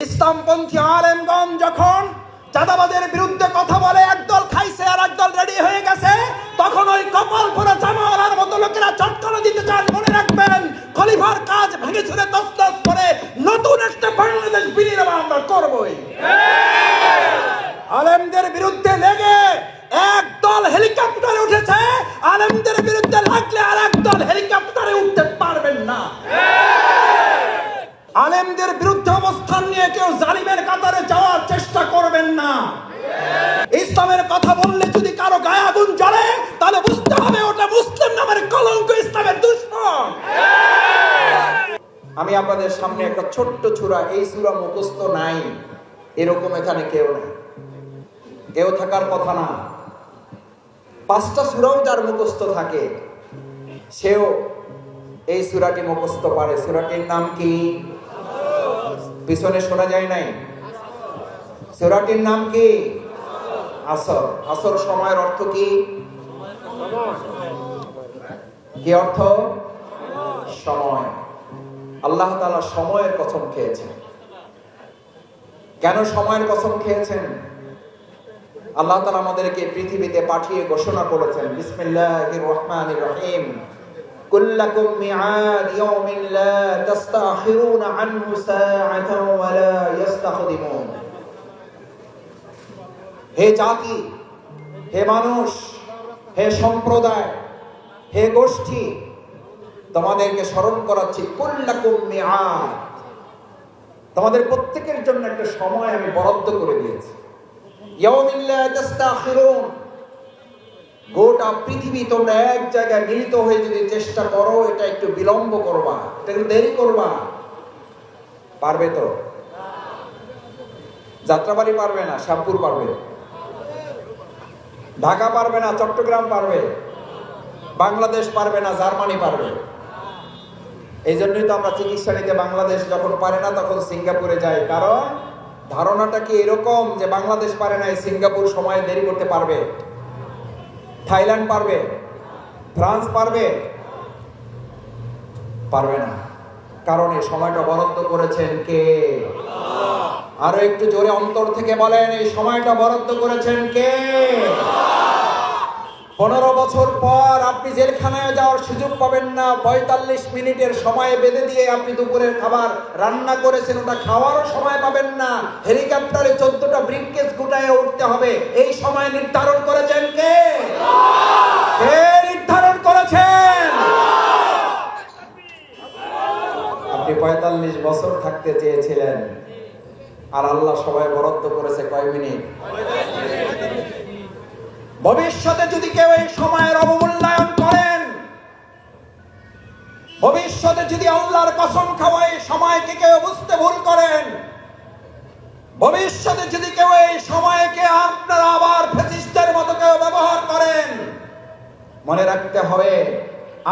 ইসলামপন্থী আলেমগণ যখন চাঁদাবাজের বিরুদ্ধে কথা বলে, একদল খাইছে আর একদল রেডি হয়ে গেছে, তখন ওই কপাল পোড়া জামাওয়ালার মতো লোকেরা চটকানো দিতে চান। মনে রাখবেন, খলিফার কাজ ভেঙে ছুড়ে তছনছ করে নতুন একটা বাংলাদেশ বিনির্মাণ আমরা করবই। আলেমদের বিরুদ্ধে লেগে একদল হেলিকপ্টারে উঠেছে, আলেমদের বিরুদ্ধে লাগলে আর একদল হেলিকপ্টারে উঠতে পারবেন না। আলেমদের বিরুদ্ধে অবস্থান নিয়ে কেউ জালিমের কাতারে যাওয়ার চেষ্টা করবেন না। ইসলামের কথা বললে যদি কারো গায়ে আগুন জ্বলে, তাহলে বুঝতে হবে ওটা মুসলিম নামের কলঙ্ক, ইসলামের দুশমন। আমি আপনাদের সামনে একটা ছোট্ট সূরা, এই সূরা মুখস্থ নাই এরকম এখানে কেউ নেই, কেউ থাকার কথা না। 5টা সূরাও যার মুখস্থ থাকে সেও এই সূরাটি মুখস্থ পারে। সূরাটির নাম কি? পিছনে শোনা যায় নাই? সূরাটির নাম কি? আসর। আসর সময়ের অর্থ কি? কি অর্থ? সময়। আল্লাহ তাআলা সময়ের কসম খেয়েছেন। কেন সময়ের কসম খেয়েছেন? আল্লাহ তাআলা আমাদেরকে পৃথিবীতে পাঠিয়ে ঘোষণা করেছেন, বিসমিল্লাহির রহমানির রহিম, কুল্লাকুম মিআদ ইয়াউমিন লা তাস্তাখিরুনা আনহু সাআতান ওয়া লা ইস্তাকদিমুন। হে জাতি, হে মানুষ, হে সম্প্রদায়, হে গোষ্ঠী, তোমাদেরকে স্মরণ করাচ্ছি, কুল্লাকুম মিআদ, তোমাদের প্রত্যেকের জন্য একটা সময় আমি বরাদ্দ করে দিয়েছি। ইয়াউমিন লা তাস্তাখিরুন, গোটা পৃথিবী তোমরা এক জায়গায় মিলিত হয়ে যদি চেষ্টা করো, এটা একটু বিলম্ব করবা, এটা একটু দেরি করবা, পারবে তো? যাত্রাবাড়ি পারবে না, শ্যামপুর পারবে, ঢাকা পারবে না, চট্টগ্রাম পারবে, বাংলাদেশ পারবে না, জার্মানি পারবে। এই জন্যই তো আমরা চিকিৎসা নিতে বাংলাদেশ যখন পারে না তখন সিঙ্গাপুরে যাই, কারণ ধারণাটা কি এরকম যে বাংলাদেশ পারে না, সিঙ্গাপুর সময় দেরি করতে পারবে, থাইল্যান্ড পারবে, ফ্রান্স পারবে? পারবে না। কারণ এই সময়টা বরাদ্দ করেছেন কে? আরো একটু জোরে অন্তর থেকে বলেন, এই সময়টা বরাদ্দ করেছেন কে? 15 বছর পর আপনি জেলখানায় যাওয়ার সুযোগ পাবেন না। 45 মিনিটের সময় বেঁধে দিয়ে আপনি দুপুরের খাবার রান্না করেছেন, ওটা খাওয়ারও সময় পাবেন না। হেলিকপ্টারে 14টা ব্রিফকেস গুটায়ে উঠতে হবে। এই সময় নির্ধারণ করেছেন কে? কে নির্ধারণ করেছেন? আপনি 45 বছর থাকতে চেয়েছিলেন, আর আল্লাহ সবাই বরাদ্দ করেছে কয় মিনিট? ভবিষ্যতে যদি কেউ এই সময়ের অবমূল্যায়ন করেন, ভবিষ্যতে যদি আল্লাহর কসম খাওয়া এই সময়কে কেউ বুঝতে ভুল করেন, ভবিষ্যতে যদি কেউ এই সময়কে আপনারা আবার ফ্যাসিস্টের মতো কেউ ব্যবহার করেন, মনে রাখতে হবে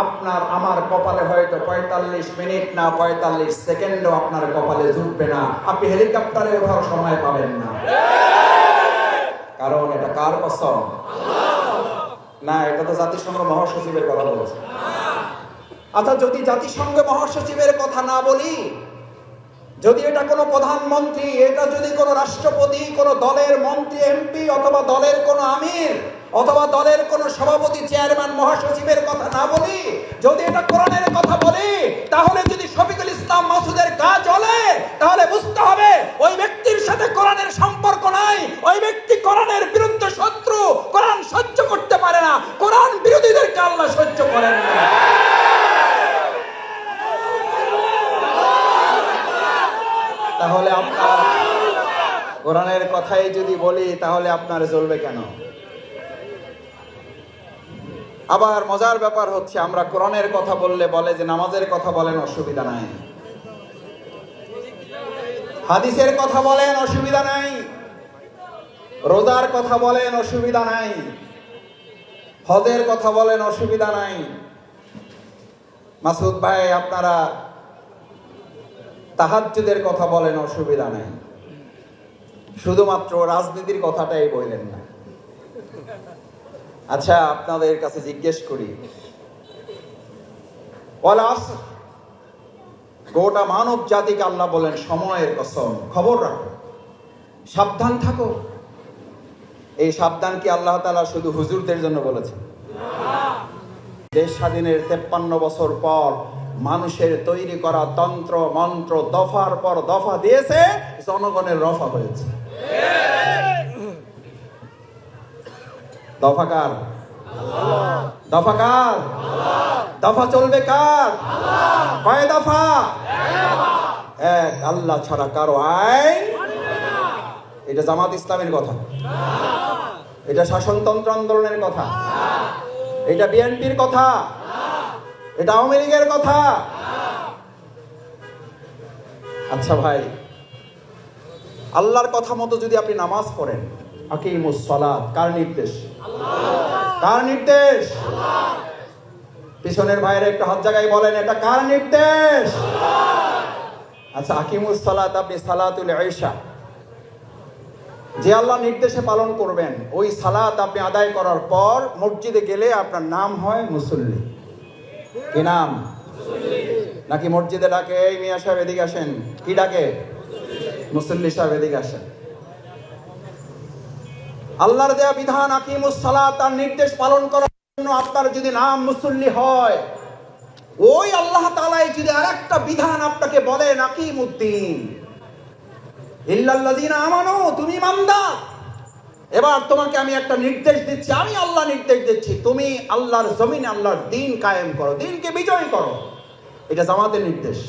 আপনার আমার কপালে হয়তো 45 মিনিট না 45 সেকেন্ডও আপনার কপালে জুটবে না। আপনি হেলিকপ্টারে ওঠার সময় পাবেন না। কারণ এটা কার কসম? না, এটা তো জাতিসংঘ মহাসচিবের কথা বলছে। আচ্ছা, যদি জাতিসংঘ মহাসচিবের কথা না বলি, যদি এটা কোনো প্রধানমন্ত্রী, এটা যদি কোনো রাষ্ট্রপতি, কোনো দলের মন্ত্রী, এমপি, অথবা দলের কোনো আমির, অথবা দলের কোনো সভাপতি, চেয়ারম্যান, মহাসচিবের কথা না বলি, যদি এটা কোরআনের কথা বলি, তাহলে যদি শফিকুল ইসলাম মাসুদের গা জ্বলে, তাহলে বুঝতে হবে ওই ব্যক্তির সাথে কোরআনের সম্পর্ক নাই। ওই ব্যক্তি কোরআনের বিরুদ্ধে শত্রু, কোরআন সহ্য করতে পারে না, কোরআন বিরোধীদেরকে আল্লাহ সহ্য করেন না। তাহলে আপনার কোরআনের কথাই যদি বলি, তাহলে আপনার জ্বলবে কেন? আবার মজার ব্যাপার হচ্ছে, আমরা কোরআনের কথা বললে বলে যে নামাজের কথা বলেন, অসুবিধা নাই, হাদিসের কথা বলেন, অসুবিধা নাই, রোজার কথা বলেন, অসুবিধা নাই, হজের কথা বলেন, অসুবিধা নাই। মাসুদ ভাই, আপনারা তাহাজ্জুদের কথা বলেন, অসুবিধা নাই, শুধুমাত্র রাজনীতির কথাটাই বললেন না। আচ্ছা, আপনাদের কাছে জিজ্ঞেস করি, ওয়াল আসর, গোটা মানব জাতিকে আল্লাহ বলেন সময়ের কসম, খবর রাখো, সাবধান থাকো। এই সাবধান কি আল্লাহ তাআলা শুধু হুজুরদের জন্য বলেছেন? দেশ স্বাধীনের 53 বছর পর মানুষের তৈরি করা তন্ত্র মন্ত্র দফার পর দফা দিয়েছে, জনগণের রফা হয়েছে। দফা কার? দফা কার? দফা চলবে কার? কয় দফা? এক। আল্লাহ ছাড়া কারো আইন। এটা জামাত ইসলামের কথা, এটা শাসনতন্ত্র আন্দোলনের কথা, এটা বিএনপির কথা, এটা আওয়ামী লীগের কথা। আচ্ছা ভাই, আল্লাহর কথা মতো যদি আপনি নামাজ পড়েন, আকিমুস সালাত কার নির্দেশ? কার নির্দেশ? পিছনের ভাইরা একটু হাত জায়গায় বলেন, এটা কার নির্দেশ? আচ্ছা, আকিমুস সালাত, আপনি সালাতুল ইশা যে আল্লাহ নির্দেশে পালন করবেন, ওই সালাত আপনি আদায় করার পর মসজিদে গেলে আপনার নাম হয় মুসল্লি। কি নাম? নাকি মসজিদে ডাকে, এই মিয়া সাহেব এদিকে আসেন, কি ডাকে? মুসল্লি সাহেব এদিকে আসেন। আল্লাহর দেয়া বিধান আকিমুস সালাত, তার নির্দেশ পালন করার জন্য আপনার যদি নাম মুসল্লি হয়, ওই আল্লাহ তাআলাই যদি আরেকটা বিধান আপনাকে বলেন আকিমুদ্দিন ইল্লাল্লাযিনা আমানু, তুমি ইমানদার, এবার তোমাকে আমি একটা নির্দেশ দিচ্ছি, আমি আল্লাহ নির্দেশ দিচ্ছি, তুমি আল্লাহর জমিনে আল্লাহর দ্বীন কায়েম করো, দ্বীনকে বিজয় করো। এটা জামাতের নির্দেশ?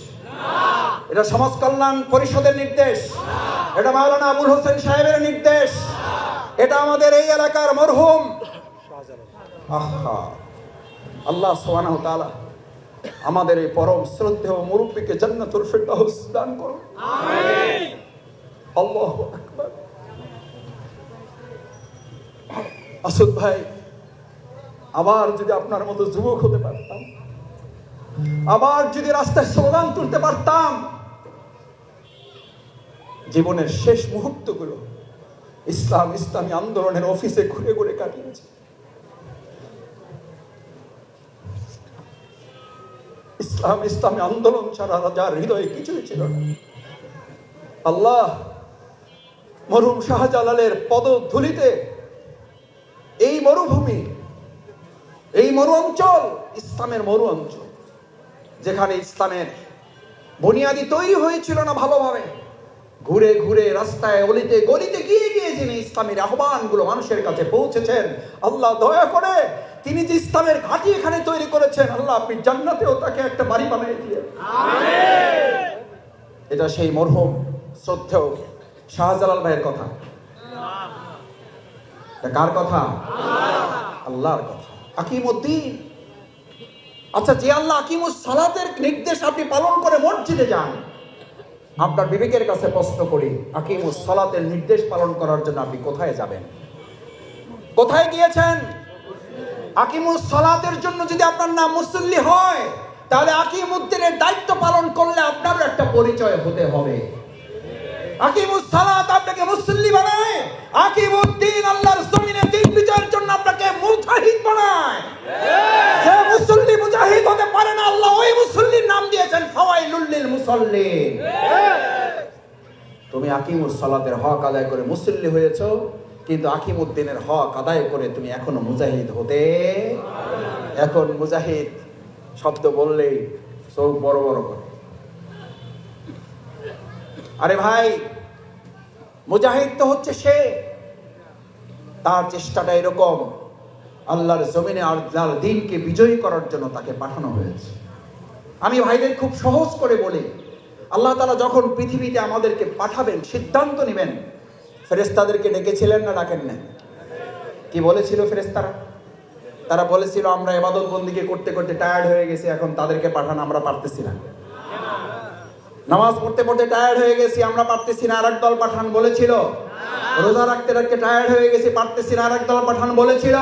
এটা সমাজ কল্যাণ পরিষদের নির্দেশ? এটা মাওলানা আবুল হোসেন সাহেবের নির্দেশ? এটা আমাদের এই এলাকার মরহুম আল্লাহ সুবহানাহু ওয়া তাআলা আমাদের এই পরম শ্রদ্ধেয় মুরব্বিকে জান্নাতুল ফিরদাউস দান করুন। আমিন। আল্লাহু আকবার। আসাদ ভাই, আবার যদি আপনার মতো যুবক হতে পারতাম, আবার যদি রাস্তায় স্লোগান তুলতে পারতাম, জীবনের শেষ মুহূর্তগুলো ইসলামী আন্দোলনের অফিসে ঘুরে ঘুরে কাটিয়েছি। ইসলামী আন্দোলন ছাড়া যার হৃদয়ে কিছুই ছিল না, আল্লাহ মরহুম শাহজালালের পদধূলিতে এই মরুভূমি, এই মরু অঞ্চল ইসলামের মরু অঞ্চল, যেখানে ইসলামের বুনিয়াদি তৈরি হয়েছিল না ভালোভাবে, ঘুরে ঘুরে রাস্তায় অলিতে গলিতে গিয়ে গিয়ে যিনি ইসলামের আহ্বানগুলো মানুষের কাছে পৌঁছেছেন, আল্লাহ দয়া করে তিনি যে ইসলামের ঘাঁটি এখানে তৈরি করেছেন, আল্লাহ আপনি জান্নাতেও তাকে একটা বাড়ি বানিয়ে দিয়েন। আমিন। এটা সেই মরহুম শ্রদ্ধেয় শাহজালাল ভাইয়ের কথা। এটা কার কথা? আল্লাহর কথা। আকিমুদ্দিন। আচ্ছা, যে আল্লাহ আকিমুস সালাতের নির্দেশ আপনি পালন করে মসজিদে যান, আপনার বিবেকের কাছে প্রশ্ন করি, আকিমুস সালাতের নির্দেশ পালন করার জন্য আপনি কোথায় যাবেন? কোথায় গিয়েছেন? আকিমুস সালাতের জন্য যদি আপনার নাম মুসল্লি হয়, তাহলে আকিমুদ্দিনের দায়িত্ব পালন করলে আপনারও একটা পরিচয় হতে হবে। আকিমুস সালাত আপনাকে মুসল্লি বানায়, আকিমুদ্দিন আল্লাহর জমিনে দ্বীন বিজয়ের জন্য আপনাকে মুজাহিদ বানায়। যে মুসল্লি মুজাহিদ হতে পারে না, আল্লাহ ওই মুসল্লির নাম দিয়েছেন ফাওয়াইলুল লিল মুসাল্লিন। তুমি আকিমুস সালাতের হক আদায় করে মুসল্লি হয়েছো, কিন্তু আকিমুদ্দিনের হক আদায় করে তুমি এখনো মুজাহিদ হতে। এখন মুজাহিদ শব্দ বললেই চোখ বড় বড় করে। আরে ভাই, মুজাহিদ তো হচ্ছে সে, তার চেষ্টাটা এরকম, আল্লাহর জমিনে আল্লাহর দ্বীনকে বিজয়ী করার জন্য তাকে পাঠানো হয়েছে। আমি ভাইদের খুব সহজ করে বলি, আল্লাহ তাআলা যখন পৃথিবীতে আমাদেরকে পাঠাবেন, সিদ্ধান্ত নেবেন, ফেরেশতাদেরকে ডেকেছিলেন না ডাকেন না? কি বলেছিল ফেরেশতারা? তারা বলেছিল আমরা ইবাদত বন্দেগী করতে করতে টায়ার্ড হয়ে গেছি, এখন তাদেরকে পাঠান আমরা পারতেছি না। নামাজ পড়তে পড়তে টায়ার্ড হয়ে গেছি, আমরা পারতেছি না, আরেক দল পাঠান বলেছিল। রোজা রাখতে রাখতে টায়ার্ড হয়ে গেছি, পারতেছি না, আরেক দল পাঠান বলেছিল।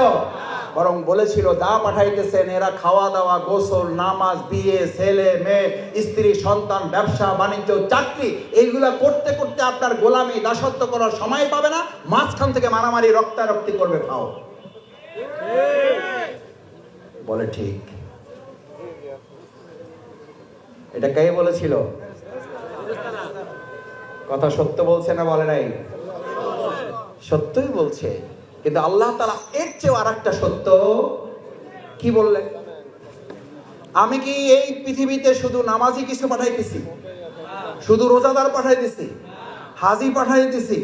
বরং বলেছিল যা পাঠাইতেছেন এরা খাওয়া দাওয়া, গোসল, নামাজ, বিয়ে, ছেলে মেয়ে, স্ত্রী, সন্তান, ব্যবসা বাণিজ্য, চাকরি, এইগুলা করতে করতে আপনার গোলামি দাসত্ব করার সময় পাবে না, মাঝখান থেকে মারামারি রক্তারক্তি করবে। খাও বলে ঠিক। এটা কে বলেছিল? কথা সত্য বলছে না বলে নাই? সত্যই বলছে, কিন্তু আল্লাহ তাআলা এর চেয়ে আরেকটা সত্য কি বললেন? আমি কি এই পৃথিবীতে শুধু নামাজি কিছু পাঠাইতেছি, শুধু রোজাদার পাঠাইতেছি, হাজি পাঠাইতেছি?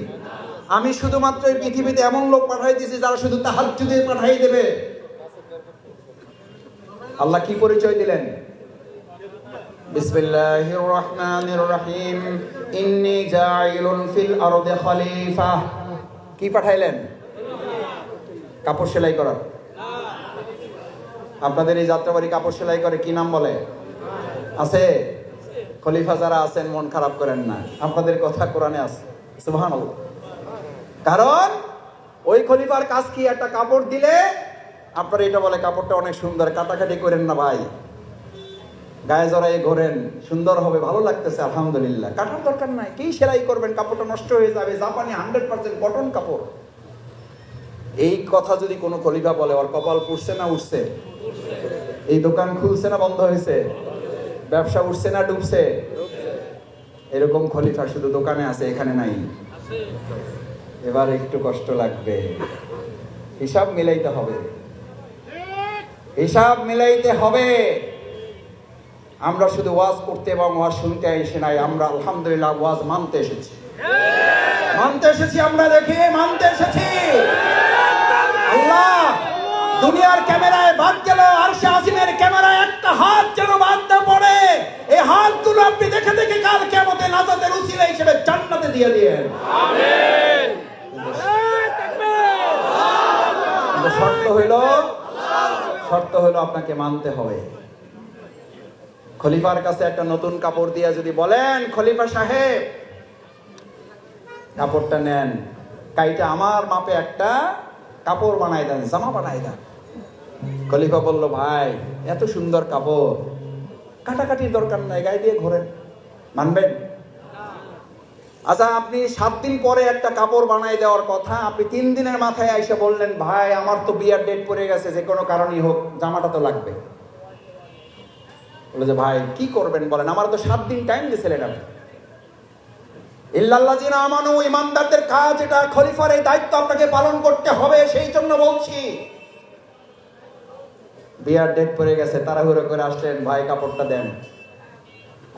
আমি শুধুমাত্র এই পৃথিবীতে এমন লোক পাঠাইতেছি যারা শুধু তাহাজ্জুদে পাঠাই দেবে। আল্লাহ কি পরিচয় দিলেন? বিসমিল্লাহির রহমানির রহিম, ইন্নী জাইলুন ফিল আরদি খলিফা। কি পাঠাইলেন? কাপড় সেলাই করার। আপনাদের এই যাত্রাবাড়ি কাপড় সেলাই করে কি নাম বলে? আছে? খলিফা যারা আছেন মন খারাপ করেন না, আপনাদের কথা কোরআনে আছে। সুবহানাল্লাহ। কারণ ওই খলিফার কাজ কি? একটা কাপড় দিলে আপনারা এটা বলে কাপড়টা অনেক সুন্দর, কাটাকাটি করেন না ভাই, গায়ে জড়াই ঘোরেন, সুন্দর হবে, ভালো লাগতেছে, আলহামদুলিল্লাহ। কাটার দরকার নাই, কি সেলাই করবেন? কাপড়টা নষ্ট হয়ে যাবে। জাপানি 100% কটন কাপড়। এই কথা যদি কোনো খলিফা বলে, ওর কপাল পুড়ছে না উঠছে? এই দোকান খুলছে না বন্ধ হয়েছে? ব্যবসা উঠছে না ডুবছে? এরকম খলিফা শুধু দোকানে আছে, এখানে নাই। এবার একটু কষ্ট লাগবে, হিসাব মিলাইতে হবে, হিসাব মিলাইতে হবে। আমরা শুধু ওয়াজ করতে এবং ওয়াজ শুনতে এসে নাই, আমরা আলহামদুলিল্লাহ ওয়াজ মানতে এসেছি। মানতে এসেছি, আমরা দেখি মানতে এসেছি। আল্লাহ দুনিয়ার ক্যামেরায় বাদ গেল, আরশে আজিমের ক্যামেরায় একটা হাত যেন বাদ না পড়ে। এই হাতগুলো আপনি দেখে দেখে কাল কিয়ামতে নাজাতের উসিলা হিসেবে জান্নাতে দিয়ে দিয়েন। আমিন। শর্ত হইল আপনাকে মানতে হবে। খলিফার কাছে একটা নতুন কাপড় দিয়ে যদি বলেন, খলিফা সাহেব কাপড়টা নেন, কাইটা আমার মাপে একটা কাপড় বানাই দেন, জামা বানাই দেন। খলিফা বলল, ভাই এত সুন্দর কাপড়, কাটাকাটির দরকার নাই, গায়ে দিয়ে ঘোরেন, মানবেন? আচ্ছা, আপনি 7 দিন পরে একটা কাপড় বানাই দেওয়ার কথা, আপনি 3 দিনের মাথায় এসে বললেন, ভাই আমার তো বিয়ার ডেট পড়ে গেছে, যে কোনো কারণেই হোক জামাটা তো লাগবে। বলে যে ভাই কি করবেন বলেন, আমার তো 7 দিন টাইম দিয়েছিলেন আপনি। ইল্লাল্লাযিনা আমানু, ইমানদারদের কাজ এটা, খলিফার এই দায়িত্ব আপনাকে পালন করতে হবে, সেই জন্য বলছি। বিয়ার ডেট পড়ে গেছে, তাড়াহুড়ো করে আসলেন, ভাই কাপড়টা দেন।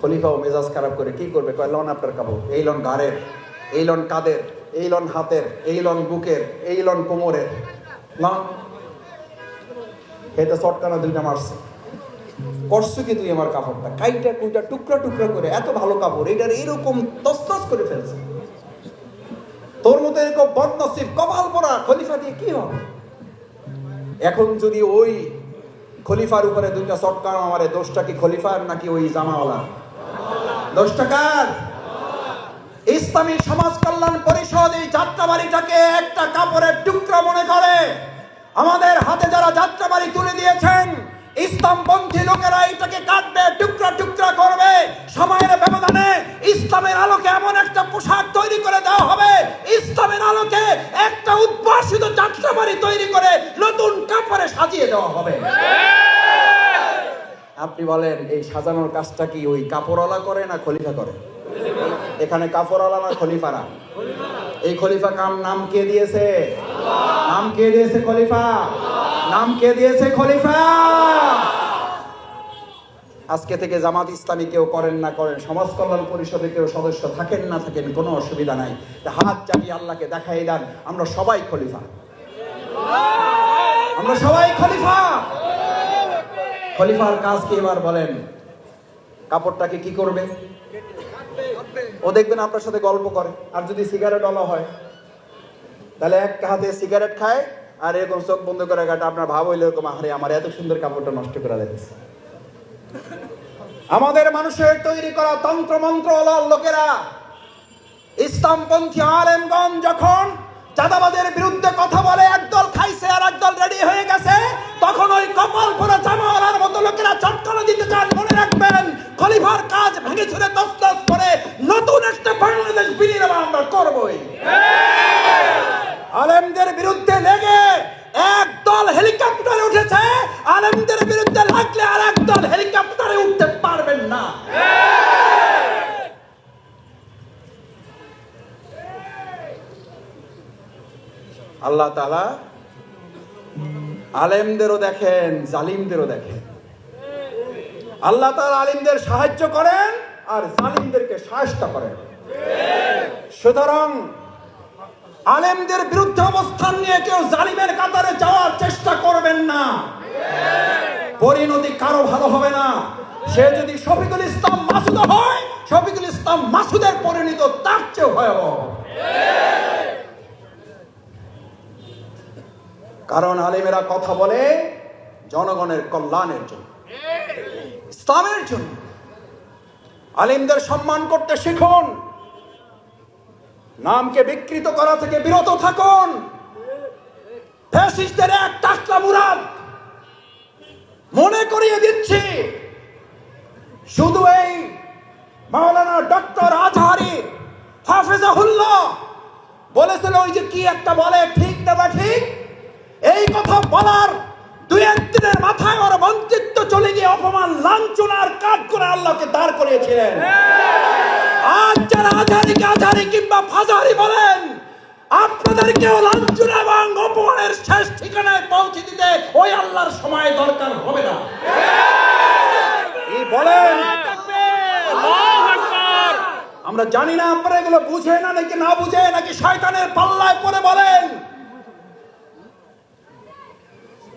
খলিফাও মেজাজ খারাপ করে কি করবে, কয় লন আপনার কাপড়, এই লন ঘাড়ের, এই লন কাঁধের, এই লন হাতের, এই লন বুকের, এই লন কোমরের, লন। এটা চটকানা 2টা মারছে। করছো কি তুই আমার কাপড়টা? কাইটা কুইটা টুকরা টুকরা করে, এত ভালো কাপড়, এটার এরকম তসতস করে ফেলছে। তোর মতো এরকম বদনসিব কপাল পরা খলিফা দিয়ে কি হবে? এখন যদি ওই খলিফার উপরে 2টা চটকানা মারে, দোষটা কি খলিফার নাকি ওই জামাওয়ালার? দোষটা কার? ইসলামী সমাজ কল্যাণ পরিষদ এই যাত্রাবাড়িটাকে একটা কাপড়ের টুকরা মনে করে। আমাদের হাতে যারা যাত্রাবাড়ি তুলে দিয়েছেন, ইসলামপন্থী লোকেরা এটাকে কাটবে, টুকরা টুকরা করবে। সময়ের ব্যবধানে ইসলামের আলোকে এমন একটা পোশাক তৈরি করে দেওয়া হবে, ইসলামের আলোকে একটা উদ্ভাসিত যাত্রাবাড়ি তৈরি করে নতুন কাপড়ে সাজিয়ে দেওয়া হবে। আপনি বলেন, এই সাজানোর কাজটা কি ওই কাপড়ওয়ালা করে না খলিফা করে? এখানে কাপড়ওয়ালা না খলিফারা? এই খলিফা নাম কে দিয়েছে? নাম কে দিয়েছে? খলিফা। নাম কে দিয়েছে? খলিফা। আজকে থেকে জামাত ইসলামী কেউ করেন না করেন, সমাজ কল্যাণ পরিষদে কেউ সদস্য থাকেন না থাকেন, কোনো অসুবিধা নাই। হাত চালিয়ে আল্লাহকে দেখাই দেন, আমরা সবাই খলিফা, আমরা সবাই খলিফা। খলিফার কাজ কি এবার বলেন? কাপড়টাকে কি করবে? ও দেখবেন আপনার সাথে গল্প করে, আর যদি সিগারেট ওলা হয় তাহলে এক হাতে সিগারেট খায় আর এরকম চোখ বন্ধ করে কাটে। আপনার ভাব হইলে এরকম, আরে আমার এত সুন্দর কাপড়টা নষ্ট করে দিয়েছে। আমাদের মানুষের তৈরি করা তন্ত্র মন্ত্র লোকেরা, ইসলামপন্থী আলেমগণ যখন চাঁদাবাজের বিরুদ্ধে কথা বলে, একদল খাইছে আর একদল রেডি হয়ে গেছে, তখন ওই কপাল পরা জামাওয়ালার মতো লোকেরা চটকানো দিতে চান। মনে রাখবেন, খলিফার কাজ ভেঙে ছুড়ে তছনছ করে নতুন একটা বাংলাদেশ বিনির্মাণ আমরা করবই। আলেমদের বিরুদ্ধে লেগে একদল হেলিকপ্টারে উঠেছে, আলেমদের বিরুদ্ধে লাগলে আর একদল হেলিকপ্টারে উঠতে পারবেন না। আল্লাহ তাআলা আলেমদেরও দেখেন, জালিমদেরও দেখেন। আল্লাহ তাআলা আলেমদের সাহায্য করেন আর জালিমদেরকে সাহায্য করেন। সুতরাং আলেমদের বিরুদ্ধে অবস্থান নিয়ে কেউ জালিমের কাতারে যাওয়ার চেষ্টা করবেন না। পরিণতি কারো ভালো হবে না। সে যদি শফিকুল ইসলাম মাসুদ হয়, শফিকুল ইসলাম মাসুদের পরিণতি তার চেয়ে ভয়াবহ। কারণ আলেমেরা কথা বলে জনগণের কল্যাণের জন্য, ইসলামের জন্য। আলেমদের সম্মান করতে শিখুন, নামকে বিকৃত করা থেকে বিরত থাকুন। ফ্যাসিস্টদের এক টাকলা মুরাদ মনে করিয়ে দিচ্ছি, শুধু এই মাওলানা ডক্টর আজহারি হাফেজাহুল্লাহ বলেছিল, ওই যে কি একটা বলে ঠিক না বা ঠিক, এই কথা বলার দুই একদিনের মাথায় ওর মন্ত্রিত্ব চলে গিয়ে অপমান লাঞ্ছনার কাজ করে আল্লাহকে দাঁড় করিয়েছিলেন। আজ যারা আজহারিকে আজহারি কিংবা ফাজারি বলেন, আপনাদেরকেও লাঞ্ছনা এবং অপমানের শেষ ঠিকানায় পৌঁছে দিতে ওই আল্লাহর সময় দরকার হবে না। কি বলেন? আমরা জানি না আপনারা এগুলো বুঝে না নাকি না বুঝে, নাকি শয়তানের পাল্লায় পড়ে বলেন।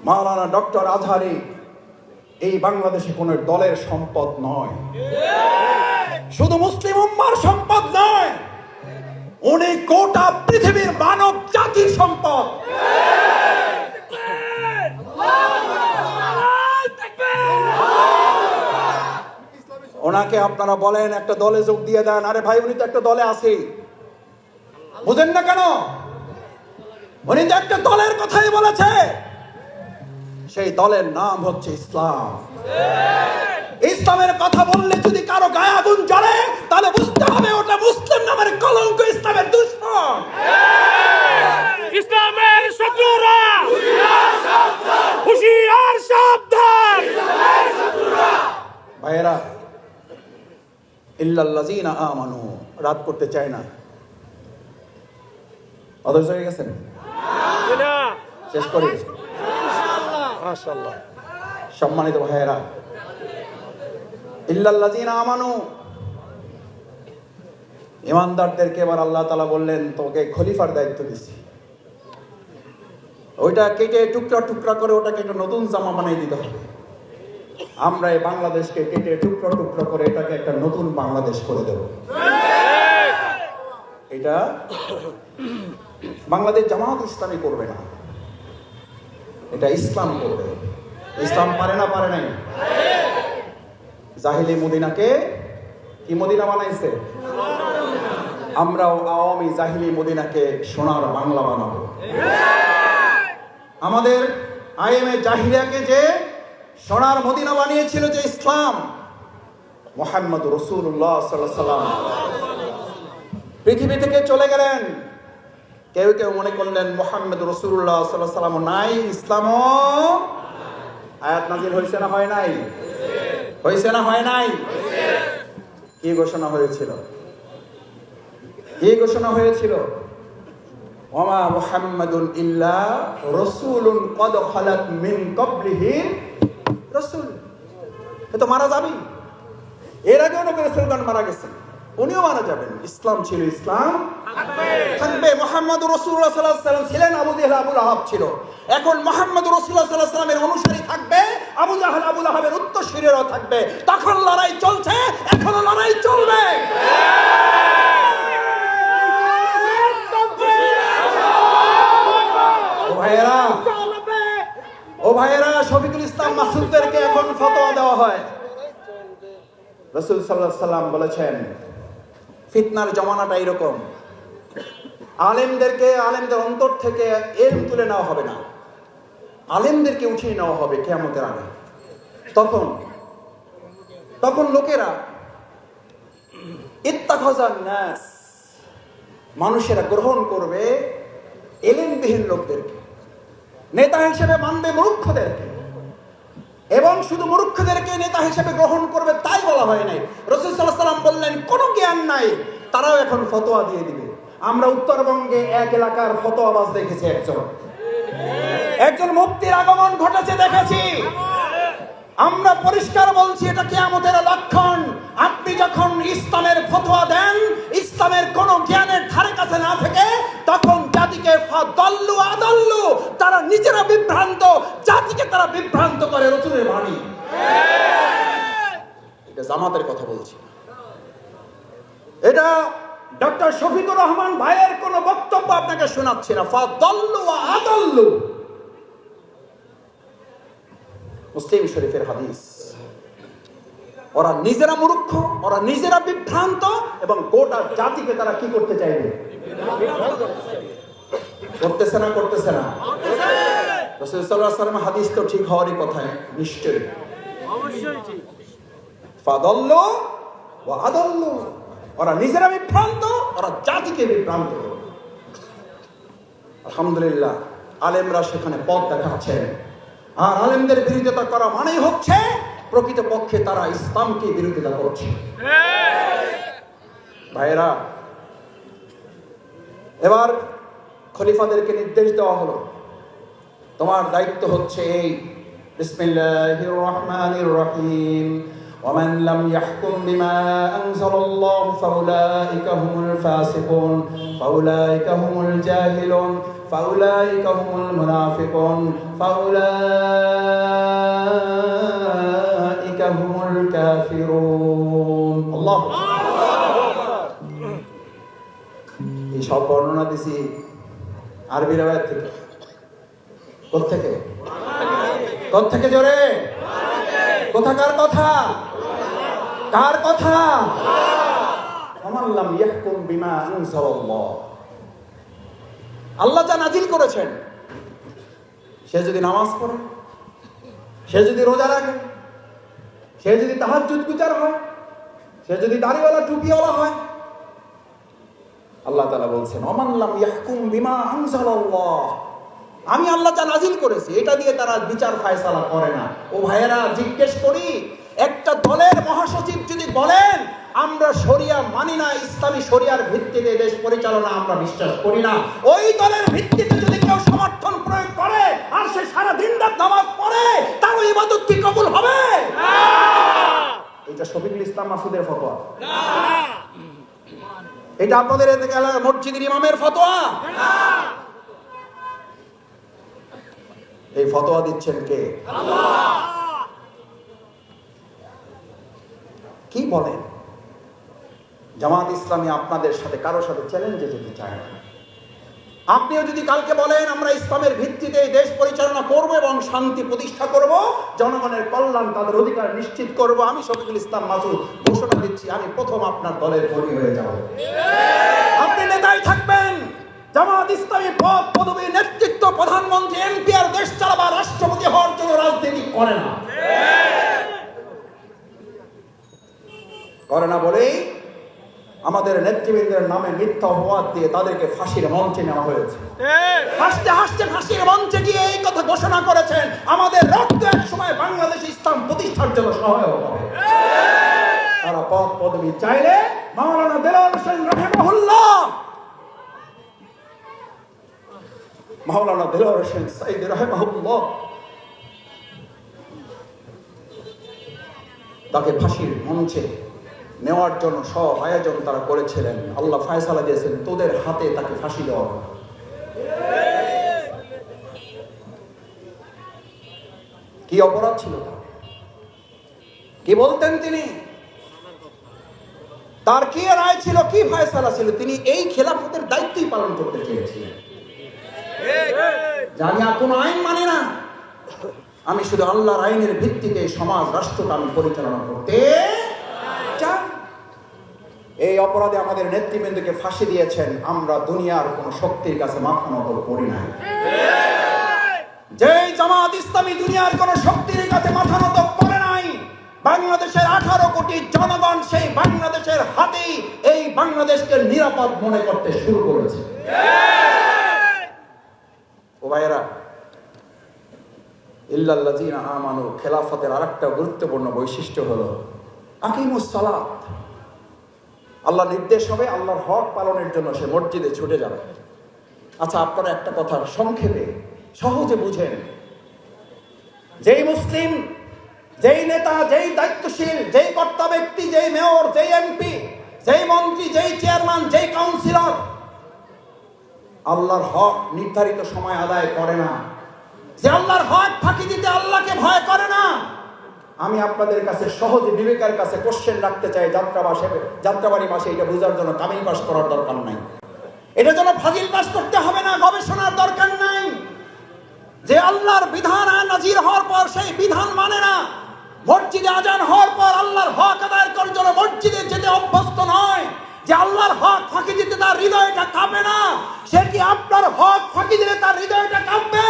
মাওলানা ডক্টর আজহারি এই বাংলাদেশে কোন দলের সম্পদ নয়, শুধু মুসলিম উম্মার সম্পদ নয়, উনি গোটা পৃথিবীর মানব জাতির সম্পদ। ওনাকে আপনারা বলেন একটা দলে যোগ দিয়ে দেন, আরে ভাই উনি তো একটা দলে আছে, বুঝেন না কেন? উনি তো একটা দলের কথাই বলেছে, সেই দলের নাম হচ্ছে ইসলাম। ইসলামের কথা বললে যদি কারো গায়ে আগুন জ্বলে, তাহলে বুঝতে হবে ওটা মুসলিম নামের কলঙ্ক, ইসলামের দুশমন, ইসলামের শত্রুরা হুঁশিয়ার সাবধান। ভাইয়েরা, ইল্লাল্লাযীনা আমানু রাত করতে চায় না, অধৈর্য হয়ে গেছেন? শেষ করি। মাশাআল্লাহ। সম্মানিত ভাইয়েরা, ইল্লাল্লাযীনা আমানু, ইমানদারদেরকে এবার আল্লাহ তাআলা বললেন তোকে খলিফার দায়িত্ব দিচ্ছি। ওইটা কেটে টুকরা টুকরা করে ওটাকে একটা নতুন জামা বানিয়ে দিতে হবে। আমরা এই বাংলাদেশকে কেটে টুকরা টুকরা করে এটাকে একটা নতুন বাংলাদেশ করে দেব। এটা বাংলাদেশ জামাত ইসলামী করবে না, এটা ইসলাম করবে। ইসলাম পারে না, পারে নাই? জাহিলি মদিনাকে কি মদিনা বানাইছে? আমরাও আওয়ামী জাহিলি মদিনাকে সোনার বাংলা বানাবো। আমাদের আইএমএ জাহিলিয়াকে যে সোনার মদিনা বানিয়েছিল যে ইসলাম, মুহাম্মদ রাসূলুল্লাহ সাল্লাল্লাহু আলাইহি সাল্লাম পৃথিবী থেকে চলে গেলেন। কেউ কেউ মনে করলেন মুহাম্মদ রাসূলুল্লাহ সাল্লাল্লাহু আলাইহি সাল্লাম নাই, ইসলামও আয়াত নাযিল হয়েছে না হয় নাই? হয়েছে না হয় নাই? কি ঘোষণা হয়েছিল? কি ঘোষণা হয়েছিল? ওমা মুহাম্মাদুন ইল্লা রাসূলুন ক্বাদ খালাত মিন ক্বাবলিহি রাসূল। এ তো মারা যাবে। এর আগেও নবী রাসূলগণ মারা গেছেন, উনিও মারা যাবেন। ইসলাম ছিল, ইসলাম থাকবে। মুহাম্মদ রাসূলুল্লাহ সাল্লাল্লাহু আলাইহি ওয়াসাল্লাম ছিলেন, আবু জেহেল আবু লাহাব ছিল। এখন মুহাম্মদ রাসূলুল্লাহ সাল্লাল্লাহু আলাইহি ওয়াসাল্লামের অনুসারী থাকবে, আবু জাহেল আবু লাহাবের উত্তরসূরিরাও থাকবে। তখন লড়াই চলছে, এখনো লড়াই চলবে। ও ভাইয়েরা, শফিকুল ইসলাম মাসুদদেরকে এখন ফতোয়া দেওয়া হয়। রাসূল সাল্লাল্লাহু আলাইহি ওয়াসাল্লাম বলেছেন ফিতনার জমানাটা এরকম, আলেমদের অন্তর থেকে ইলম তুলে নেওয়া হবে না, আলেমদেরকে উঠিয়ে নেওয়া হবে কিয়ামতের আগে। তখন লোকেরা ইত্তাখাযান নাস, মানুষেরা গ্রহণ করবে ইলমবিহীন লোকদেরকে, নেতা হিসেবে মানবে মূর্খদেরকে, এবং শুধু মূর্খদেরকে নেতা হিসেবে গ্রহণ করবে তাই বলা হয় নাই। রাসূল সাল্লাল্লাহু আলাইহি ওয়াসাল্লাম বললেন কোনো জ্ঞান নাই, তারাও এখন ফতোয়া দিয়ে দিবে। আমরা উত্তরবঙ্গে এক এলাকার ফতোয়াবাজ দেখেছি, একজন মুফতির আগমন ঘটেছে দেখেছি। আমরা পরিষ্কার বলছি এটা কিয়ামতের লক্ষণ। আপনি যখন ইসলামের ফতোয়া দেন, ইসলামের কোন জ্ঞানের ধারে কাছে না থেকে, তখন জাতিকে ফাদাল্লু আদাল্লু, তারা নিজেরা বিভ্রান্ত, জাতিকে তারা বিভ্রান্ত করে। রাসূলের বাণী, এটা জামাতের কথা বলছি, এটা ডক্টর শফিকুর রহমান ভাইয়ের কোন বক্তব্য আপনাকে শোনাচ্ছি না। ফাদাল্লু আদাল্লু, মুসলিম শরীফের হাদিস। ওরা নিজেরা মূর্খ, ওরা নিজেরা বিভ্রান্ত, এবং গোটা জাতিকে তারা কি করতে চাইবে? করতেছে না, করতেছে না। রাসূল সাল্লাল্লাহু আলাইহি ওয়াসাল্লাম হাদিস তো ঠিক হওয়ারই কথা, নিশ্চয়ই। ফাদাল্লু ওয়া আদাল্লু, ওরা নিজেরা বিভ্রান্ত, ওরা জাতিকে বিভ্রান্ত। আলহামদুলিল্লাহ, আলেমরা সেখানে পথ দেখাচ্ছেন। আর আলেমদের বিরোধিতা করা মানেই হচ্ছে প্রকৃতপক্ষে তারা ইসলামকে বিরোধিতা করছে। ভাইয়েরা, এবার খলিফাদেরকে নির্দেশ দেওয়া হলো, তোমার দায়িত্ব হচ্ছে এই, বিসমিল্লাহির রহমানির রহিম, ومن لم يحكم بما أنزل الله فأولئك هم الفاسقون فأولئك هم الجاهلون فأولئك هم المنافقون فأولئك هم الكافرون الله এই সব বর্ণনা দিছি আরবি রাওয়ায়াত থেকে। কোত্থেকে? কোত্থেকে? জোরে, কোথাকার কথা? কার কথা? ওমান লাম ইয়াহকুম বিমা আনজালাল্লাহ, আল্লাহ যা নাজিল করেছেন, সে যদি নামাজ পড়ে, সে যদি রোজা রাখে, সে যদি তাহাজ্জুদ গুজার হয়, সে যদি দাড়িওয়ালা টুপিওয়ালা হয়, আল্লাহ তাআলা বলছেন ওমান লাম ইয়াহকুম বিমা আনজালাল্লাহ, আমি আল্লাহ যা নাজিল করেছি এটা দিয়ে তারা বিচার ফায়সালা করে না। ও ভাইয়েরা, জিজ্ঞেস করি, একটা দলের মহাসচিব যদি বলেন আমরা শরিয়া মানি না, ইসলামী শরিয়ার ভিত্তিতে দেশ পরিচালনা আমরা বিশ্বাস করি না, ওই দলের ভিত্তিতে যদি কেউ সমর্থন প্রয়োগ করে আর সে সারা দিন রাত নামাজ পড়ে, তার ইবাদত কি কবুল হবে? এটা শফিকুল ইসলাম মাসুদের ফতোয়া, এটা আপনাদের এলাকার মসজিদের ইমামের ফতোয়া। এই ফতোয়া দিচ্ছেন কে? আল্লাহ। কি বলেন? জামাত ইসলামী আপনাদের সাথে কারোর সাথে চ্যালেঞ্জে যেতে চায় না। আপনিও যদি কালকে বলেন আমরা ইসলামের ভিত্তিতে দেশ পরিচালনা করব এবং শান্তি প্রতিষ্ঠা করব, জনগণের কল্যাণ, তাদের অধিকার নিশ্চিত করব, আমি শফিকুল ইসলাম মাসুদ ঘোষণা দিচ্ছি আমি প্রথম আপনার দলের কর্মী হয়ে যাব। আপনি নেতাই থাকবেন। জামাত ইসলামী পদ পদবী নেতৃত্ব, প্রধানমন্ত্রী, এমপি আর দেশ চালাবা, রাষ্ট্রপতি হওয়ার জন্য রাজনীতি করে না, করে না বলেই আমাদের নেতৃবৃন্দের নামে মিথ্যা অপবাদ দিয়ে তাদেরকে ফাঁসির মঞ্চে নেওয়া হয়েছে। হাসতে হাসতে ফাঁসির মঞ্চে গিয়ে এই কথা ঘোষণা করেছেন আমাদের রক্ত এক সময় বাংলাদেশে ইসলাম প্রতিষ্ঠার জন্য সহায়ক হবে। তারা পদ পদবী চাইলে মাওলানা দেলোয়ার হোসেন রাহিমাহুল্লাহ, মাওলানা দেলোয়ার হোসেন সাইদ রাহিমাহুল্লাহ, তাকে ফাঁসির মঞ্চে নেওয়ার জন্য সব আয়োজন তারা করেছিলেন। আল্লাহ ফায়সালা দিয়েছেন তোদের হাতে তাকে ফাঁসি দেওয়া হবে। কি অপরাধ ছিল তার? কি বলতেন তিনি? তার কি রায় ছিল, কি ফায়সালা ছিল? তিনি এই খেলাফতের দায়িত্বই পালন করতে চেয়েছিলেন। জানি কোনো আইন মানে না, আমি শুধু আল্লাহর আইনের ভিত্তিতে সমাজ রাষ্ট্রকে আমি পরিচালনা করতে চাই। এই অপরাধে আমাদের নেতৃবৃন্দকে ফাঁসি দিয়েছেন। আমরা দুনিয়ার কোন শক্তির কাছে মাথা নত করি না। যে জামাত ইসলামী দুনিয়ার কোন শক্তির কাছে মাথা নত করে নাই, বাংলাদেশের 18 কোটি জনগণ সেই বাংলাদেশের হাতেই এই বাংলাদেশকে নিরাপদ মনে করতে শুরু করেছে। ও ভাইয়েরা, ইল্লাল্লাযীনা আমানু খেলাফতের আরেকটা গুরুত্বপূর্ণ বৈশিষ্ট্য হলো আকিমুস সালাত। আল্লাহ নির্দেশ হবে, আল্লাহর হক পালনের জন্য সে মসজিদে ছুটে যাবে। আচ্ছা, আপনারা একটা কথা সংক্ষেপে সহজে বুঝেন, যেই মুসলিম, যেই নেতা, যেই দায়িত্বশীল, যেই কর্তা ব্যক্তি, যেই মেয়র, যেই এমপি, যেই মন্ত্রী, যেই চেয়ারম্যান, যেই কাউন্সিলর আল্লাহর হক নির্ধারিত সময় আদায় করে না, যে আল্লাহর হক ফাঁকি দিতে আল্লাহকে ভয় করে না, আমি আপনাদের কাছে সহজে বিবেকের কাছে কোশ্চেন রাখতে চাই। যাত্রাবাড়ি মাসে এটা বোঝার জন্য কামিল পাস করার দরকার নাই, এটার জন্য ফাজিল পাস করতে হবে না, গবেষণার দরকার নাই। যে আল্লাহর বিধান নাজির হওয়ার পর সেই বিধান মানে না, মসজিদে আজান হওয়ার পর আল্লাহর হক আদায় করার জন্য মসজিদে যেতে অভ্যস্ত নয়, যে আল্লাহর হক ফাঁকি দিতে তার হৃদয়টা কাঁপে না, সে কি আপনার হক ফাঁকি দিলে তার হৃদয়টা কাঁপবে?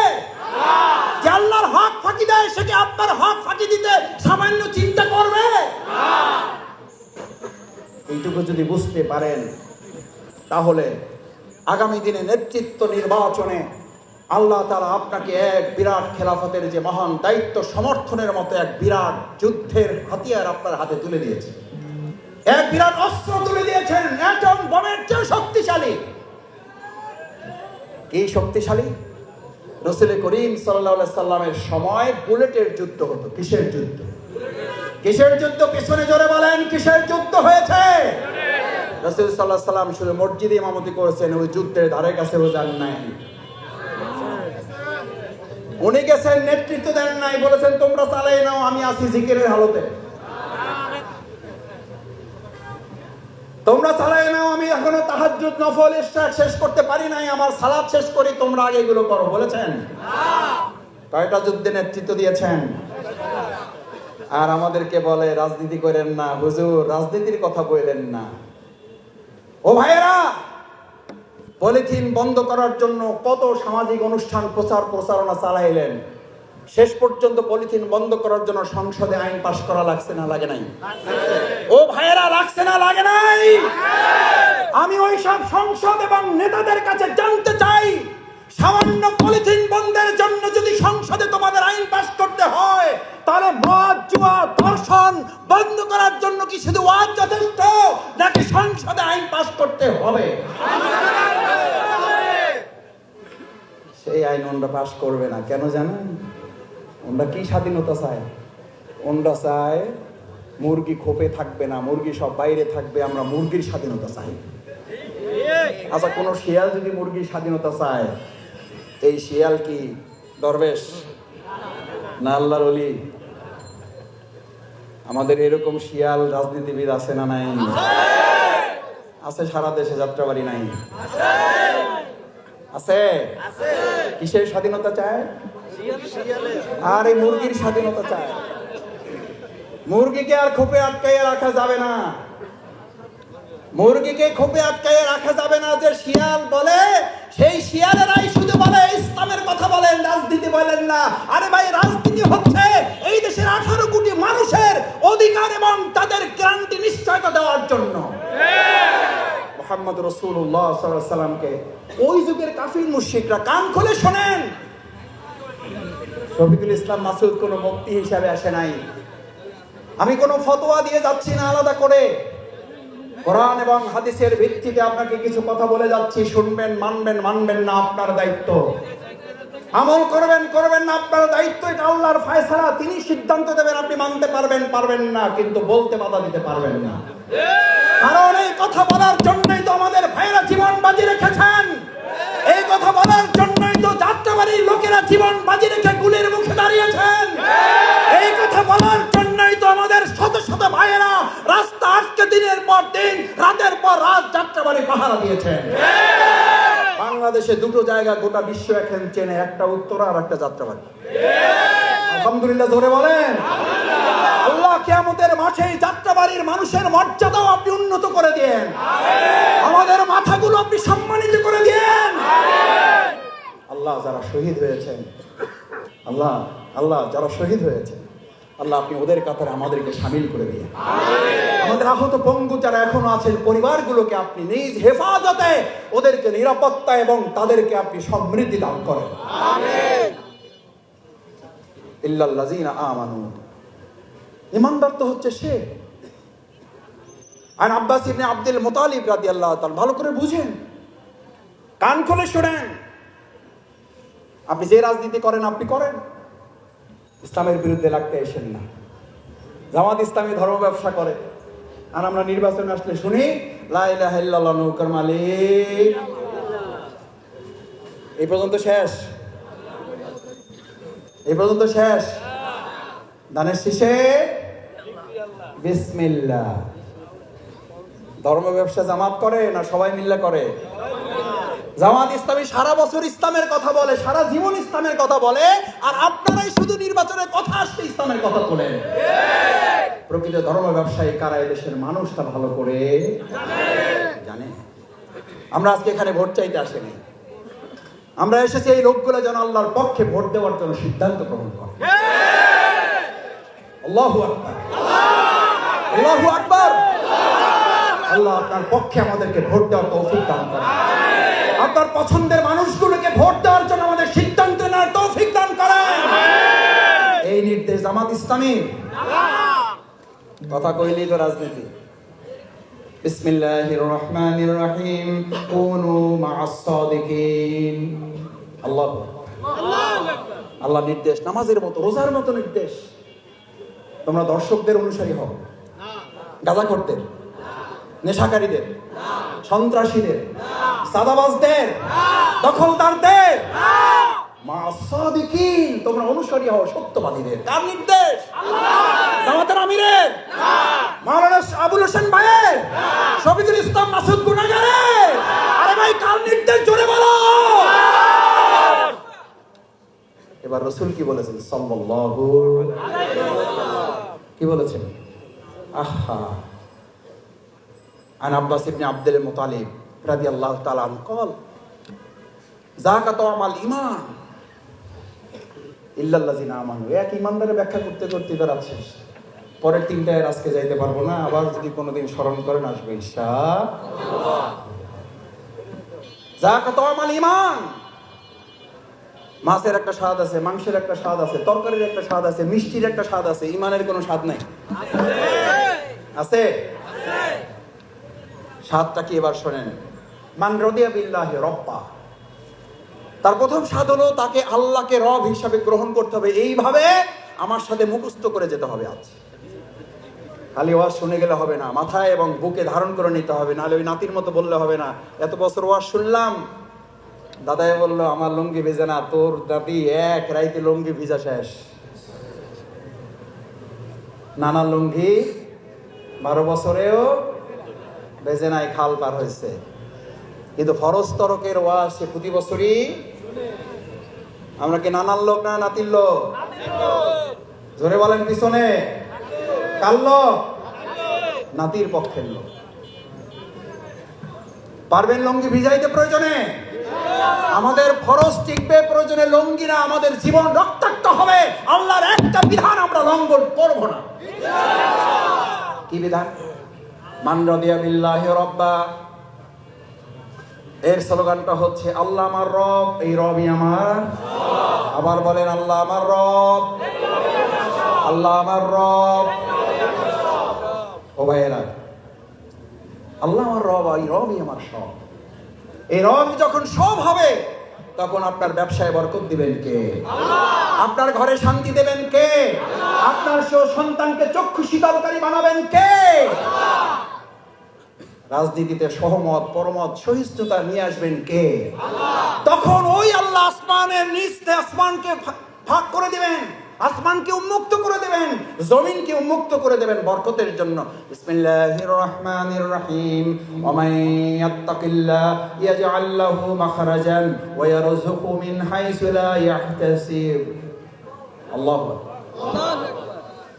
যে আল্লাহর হক ফাঁকি দেয় সে কি আপনার হক ফাঁকি দিতে সামান্য চিন্তা করবে? এইটুকু যদি বুঝতে পারেন, তাহলে আগামী দিনে নেতৃত্ব নির্বাচনে আল্লাহ তাআলা আপনাকে এক বিরাট খেলাফতের যে মহান দায়িত্ব সমর্থনের মতো এক বিরাট যুদ্ধের হাতিয়ার আপনার হাতে তুলে দিয়েছে, এক বিরাট অস্ত্র তুলে দিয়েছেন, অ্যাটম বোমের চেয়ে শক্তিশালী। এই শক্তিশালী রাসূল করিম সাল্লাল্লাহু আলাইহি সাল্লামের সময় বুলেটের যুদ্ধ হতো। কিসের যুদ্ধ? কিসের যুদ্ধ? পিছনে জোরে বলেন, কিসের যুদ্ধ হয়েছে? রাসূল সাল্লাল্লাহু আলাইহি সাল্লাম শুধু মসজিদে ইমামতি করেছেন, ওই যুদ্ধের ধারে কাছেও যান নাই। উনি গেছেন, নেতৃত্ব দেন নাই, বলেছেন তোমরা চালাই নাও, আমি আছি জিকিরের হালতে, তোমরা চালাই নাও, আমি এখনো তাহাজ্জুদ নফল ইশরাক শেষ করতে পারি নাই, আমার সালাত শেষ করি, তোমরা আগে এগুলো করো, বলেছেন? কয়টা যুদ্ধে নেতৃত্ব দিয়েছেন? আর আমাদেরকে বলে রাজনীতি করেন না হুজুর, রাজনীতির কথা বললেন না। ও ভাইয়েরা, পলিথিন বন্ধ করার জন্য কত সামাজিক অনুষ্ঠান প্রচারণা চালাইলেন, শেষ পর্যন্ত পলিথিন বন্ধ করার জন্য সংসদে আইন পাশ করা লাগছে না লাগে নাই? ও ভাইয়েরা, লাগছে না লাগে নাই? আমি ওই সব সংসদ এবং নেতাদের কাছে জানতে চাই, সামান্য পলিথিন বন্ধের জন্য যদি সংসদে তোমাদের আইন পাশ করতে হয়, তাহলে মদ, জুয়া, ধর্ষণ বন্ধ করার জন্য কি শুধু ওয়াজ যথেষ্ট, নাকি সংসদে আইন পাশ করতে হবে? সেই আইন ওনরা পাশ করবে না। কেন জানেন? ওনরা কি স্বাধীনতা চায়? ওনরা চায় মুরগি খোপে থাকবে না, মুরগি সব বাইরে থাকবে, আমরা মুরগির স্বাধীনতা চাই। আচ্ছা, কোন শিয়াল যদি মুরগির স্বাধীনতা চায়, এই শিয়াল কি দরবেশ না আল্লাহর ওলি? আমাদের এরকম শিয়াল রাজনীতিবিদ আছে না নাই? আছে, সারা দেশে যাত্রাবাড়ি নাই? আছে। কিসের স্বাধীনতা চায়? আর এই মুরগির স্বাধীনতা চায়। মুরগিকে আর খোপে আটকাইয়ে রাখা যাবে না, মুরগিকে খোপে আটকাইয়ে রাখা যাবে না। যে শিয়াল বলে, সেই শিয়ালেরাই শুধু বলে ইসলামের কথা বলেন, রাজনীতি বলেন না। আরে ভাই, রাজনীতি হচ্ছে এই দেশের 18 কোটি মানুষের অধিকার এবং তাদের গ্যারান্টি নিশ্চয়তা দেওয়ার জন্য। মুহাম্মদ রাসূলুল্লাহ সাল্লাল্লাহু আলাইহি সাল্লামকে ওই যুগের কাফির মুশরিকরা, কান খুলে শোনেন, শফিকুল ইসলাম মাসুদ কোনো মুফতি হিসাবে আসে নাই। আমি কোনো ফতোয়া দিয়ে যাচ্ছি না আলাদা করে, কোরআন এবং হাদিসের ভিত্তিতে আপনাকে কিছু কথা বলে যাচ্ছি, শুনবেন, মানবেন, মানবেন না আপনার দায়িত্ব, আমল করবেন, করবেন না আপনার দায়িত্ব। এটা আল্লাহর ফয়সালা, তিনি সিদ্ধান্ত দেবেন, আপনি মানতে পারবেন, পারবেন না, কিন্তু বলতে বাধা দিতে পারবেন না। কারণ এই কথা বলার জন্যই তো আমাদের ভাইরা জীবন বাজি রেখেছেন, এই কথা বলার জন্যই তো যাত্রাবাড়ির লোকেরা জীবন বাজি রেখে গুলির মুখে দাঁড়িয়েছেন, এই কথা বলার জন্যই তো আমাদের শত শত ভাইয়েরা রাস্তা আটকে দিনের পর দিন, রাতের পর রাত যাত্রাবাড়ি পাহারা দিয়েছেন। বাংলাদেশে দুটো জায়গা গোটা বিশ্ব এখন চেনে, একটা উত্তরা আর একটা যাত্রাবাড়ি। আলহামদুলিল্লাহ, ধরে বলেন আল্লাহ কিয়ামতের মাঠে যাত্রাবাড়ির মানুষের মর্যাদাও আপনি উন্নত করে দেন, আমাদের মাথাগুলো আপনি সম্মানিত করে দেন। আল্লাহ যারা শহীদ হয়েছেন, আল্লাহ যারা শহীদ হয়েছেন, আল্লাহ আপনি ওদের কাতারে আমাদেরকে শামিল করে দিন। আমাদের আহত পঙ্গু যারা এখনো আছেন, পরিবারগুলোকে আপনি নিজ হেফাজতে ওদেরকে নিরাপত্তা এবং তাদেরকে আপনি সমৃদ্ধি দান করেন। ইল্লাল্লাযীনা আমানু, ঈমানদার তো হচ্ছে সে, আর আব্বাস ইবনে আব্দুল মুতালিব রাদিয়াল্লাহু তাআলা, ভালো করে বুঝেন, কান খুলে শোনেন। আপনি যে রাজনীতি করেন আপনি করেন, ইসলামের বিরুদ্ধে লাগতে আসেন না। জামাত ইসলামী ধর্ম ব্যবসা করে, আর আমরা নির্বাচনে আসলে শুনি লা ইলাহা ইল্লাল্লাহ নৌকার মালিক। এই পর্যন্ত শেষ, এই পর্যন্ত শেষ। দানের শেষে বিসমিল্লাহ। ধর্ম ব্যবসা জামাত করে না সবাই মিল্লা করে? জামাত ইসলামী সারা বছর ইসলামের কথা বলে, সারা জীবন ইসলামের কথা বলে, আর আপনারাই শুধু নির্বাচনের কথা আসতে ইসলামের কথা বলেন। প্রকৃত ধর্ম ব্যবসায়ী কারা এদেশের মানুষ তা ভালো করে জানে। আমরা আজকে এখানে ভোট চাইতে আসিনি, আমরা এসেছি এই লোকগুলো যেন আল্লাহর পক্ষে ভোট দেওয়ার জন্য সিদ্ধান্ত গ্রহণ করে। আল্লাহু আকবার, আল্লাহু আকবার। আল্লাহ আপনার পক্ষে আমাদেরকে ভোট দেওয়ার তৌফিক দান করেন। আপনার পছন্দের মানুষগুলোকে ভোট দেওয়ার জন্য আমাদের সিদ্ধান্ত নেওয়ার তৌফিক দান করেন। এই নির্দেশ জামাত ইসলামী। কথা কইলেই তো রাজনীতি। বিসমিল্লাহির রহমানির রহিম, কুনু মা'আস সাদিকিন। আল্লাহু আকবার। আল্লাহ নির্দেশ নামাজের মতো, রোজার মতো নির্দেশ। তোমরা দর্শকদের অনুসারী হও, গাঁজাখোরদের, নেশাকারীদের, সন্ত্রাসীদের, সাদাবাজদের, দখলদারদের মা'আস সাদিকিন তোমরা অনুসারী হও, সত্যবাদীদের। কার নির্দেশ? জামাতের আমিরের, মাওলানা আবুল হোসেন ভাইয়ের, শফিকুল ইসলাম মাসুদ গুনাগারের। আরে ভাই, কার নির্দেশ জোরে বলো। এবার রাসূল কি বলেছেন সাল্লাল্লাহু আলাইহি ওয়াসাল্লাম? কি বলেছেন? আহা, আন আব্বাস ইবনে আব্দুল মুতালিব রাদিয়াল্লাহু তাআলা আনহু قال যাকাতু আমাল ঈমান ইল্লাল্লাযিনা আমানু। এক ঈমানদারের ব্যাখ্যা করতে করতে রাত শেষ। পরের তিনটায় আজকে যাইতে পারবো না, আবার যদি কোনোদিন স্মরণ করেন আসবে ইনশাআল্লাহ। যাকাতু আমাল ঈমান, মাছের একটা স্বাদ আছে, মাংসের একটা স্বাদ আছে, তরকারির একটা স্বাদ আছে, মিষ্টির একটা স্বাদ আছে, ঈমানের কোনো স্বাদ নাই? আছে? স্বাদটা কি এবার শোনেন। মান রাদিয়া বিল্লাহি রাব্বা, তার প্রথম স্বাদ হলো তাকে আল্লাহকে রব হিসাবে গ্রহণ করতে হবে। এইভাবে আমার সাথে মুখস্থ করে যেতে হবে। আজ খালি ওয়াজ শুনে গেলে হবে না, মাথায় এবং বুকে ধারণ করে নিতে হবে। নাহলে ওই নাতির মতো বললে হবে না, এত বছর ওয়াজ শুনলাম, দাদাই বললো আমার লুঙ্গি ভিজে না, তোর দাদি এক রাইতে লুঙ্গি ভিজা শেষ। নানার লুঙ্গি 12 বছরেও বেজে নাই, খাল পার হয়েছে। কিন্তু ফরজ তরকের ওয়াজ সে প্রতি বছরই। আমরা কি নানার লোক না নাতির লোক? জোরে বলেন পিছনে কার লোক? নাতির পক্ষের লোক। পারবেন লুঙ্গি ভিজাইতে প্রয়োজনে? আমাদের ফরজ টিকবে প্রয়োজনে, লুঙ্গি না আমাদের জীবন রক্তাক্ত হবে। আল্লাহর একটা বিধান আমরা লঙ্ঘন করব না। কি বিধান? মান রাদিয়া বিল্লাহি রাব্বা, এর স্লোগানটা হচ্ছে আল্লাহ আমার রব, এই রবই আমার। আবার বলেন আল্লাহ আমার রব, আল্লাহ আমার রব। ও ভাইয়েরা, আল্লাহ আমার রব, এই রবই আমার সব। এই রব যখন সব হবে তখন আপনার ব্যবসায় বরকত দিবেন কে? আপনার ঘরে শান্তি দেবেন কে? আপনার সন্তানকে চক্ষু শীতলকারী বানাবেন কে? রাজনীতিতে সহমত, পরমত, সহিষ্ণুতা নিয়ে আসবেন কে? তখন ওই আল্লাহ আসমানের নিচে আসমানকে ভাগ করে দিবেন, আসমানকে উন্মুক্ত করে দেবেন, জমিনকে উন্মুক্ত করে দেবেন বরকতের জন্য। বিসমিল্লাহির রহমানির রহিম। ওয়া মান ইয়াত্তাকিল্লাহ ইয়াজআল লাহু মাখরাজান ওয়া ইয়ারযুকহু মিন হাইসু লা ইয়াহতাসিব। আল্লাহু আকবার।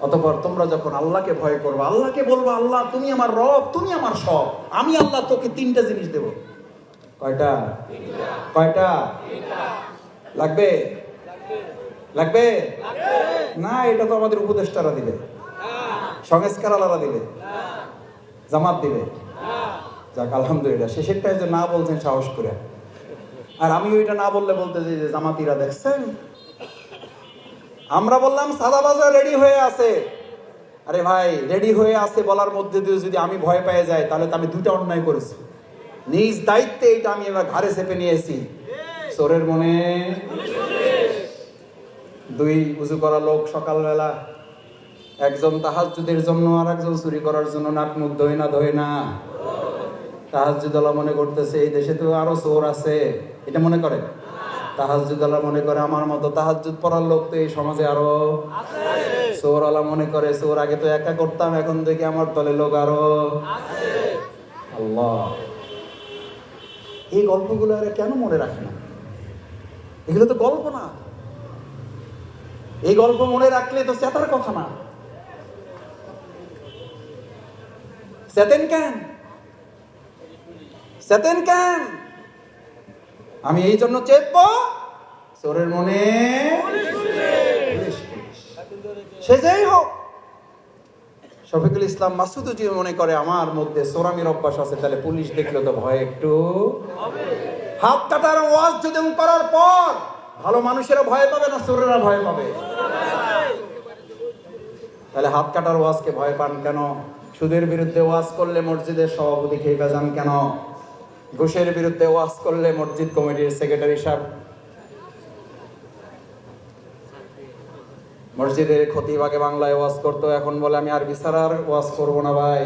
অতঃপর তোমরা যখন আল্লাহকে ভয় করবে, আল্লাহকে বলবো আল্লাহ তুমি আমার রব, তুমি আমার সব, আমি আল্লাহ তোকে 3টা জিনিস দেব। কয়টা? কয়টা লাগবে? লাগবে না? এটা তো আমাদের উপদেষ্টারা দিবে, সংস্কারওয়ালারা দিবে, জামাত দিবে। যাক আলহামদুলিল্লাহ, শেষেরটা যে না বলছেন সাহস করে। আর আমি ওইটা না বললে বলতে যে জামাতিরা দেখছেন, আমরা বললাম সাদাবাজা রেডি হয়ে আছে, আরে ভাই, রেডি হয়ে আসতে বলার মধ্যে দিয়ে যদি আমি ভয় পেয়ে যাই, তাহলে তো আমি দুটা অন্যায় করেছি। নিজ দায়িত্বে এটা আমি এবার ঘাড়ে চেপে নিয়েছি। চোরের মনে দুই উজু করা লোক সকালবেলা, একজন তাহাজ্জুদের জন্য আর একজন চুরি করার জন্য নাক মুখ ধোয় না। তাহাজ্জুদওয়ালা মনে করতেছে এই দেশে তো আরো চোর আছে, এটা মনে করে। তাহাজ্জুদওয়ালা মনে করে আমার মতো তাহাজ্জুদ পড়ার লোক তো এই সমাজে আরো আছে। চোরওয়ালা মনে করে চোর আগে তো একা করতাম, এখন দেখি আমার দলে লোক আরো আছে। আল্লাহ, এই গল্পগুলো আর কেন মনে রাখে না? এগুলো তো গল্প না। এই গল্প মনে রাখলে তো চেতার কথা না। চেতেন কেন? আমি এই জন্য চেতব, চোরের মনে সে যেই হোক। শফিকুল ইসলাম মাসুদও যদি মনে করে আমার মধ্যে চোরামির অভ্যাস আছে, তাহলে পুলিশ দেখলে তো ভয় একটু হাত কাটার ওয়াজ যদি করার পর ভালো মানুষেরা ভয় পাবে না চোরেরা ভয় পাবে? তাহলে হাত কাটার ওয়াজকে ভয় পান কেন? সুদের বিরুদ্ধে ওয়াজ করলে মসজিদের সভাপতি খেয়ে যান কেন? ঘুষের বিরুদ্ধে ওয়াজ করলে মসজিদ কমিটির সেক্রেটারি সাহেব, মসজিদের খতিব আগে বাংলায় ওয়াজ করতো, এখন বলে আমি আরবি ছাড়া আর ওয়াজ করবো না। ভাই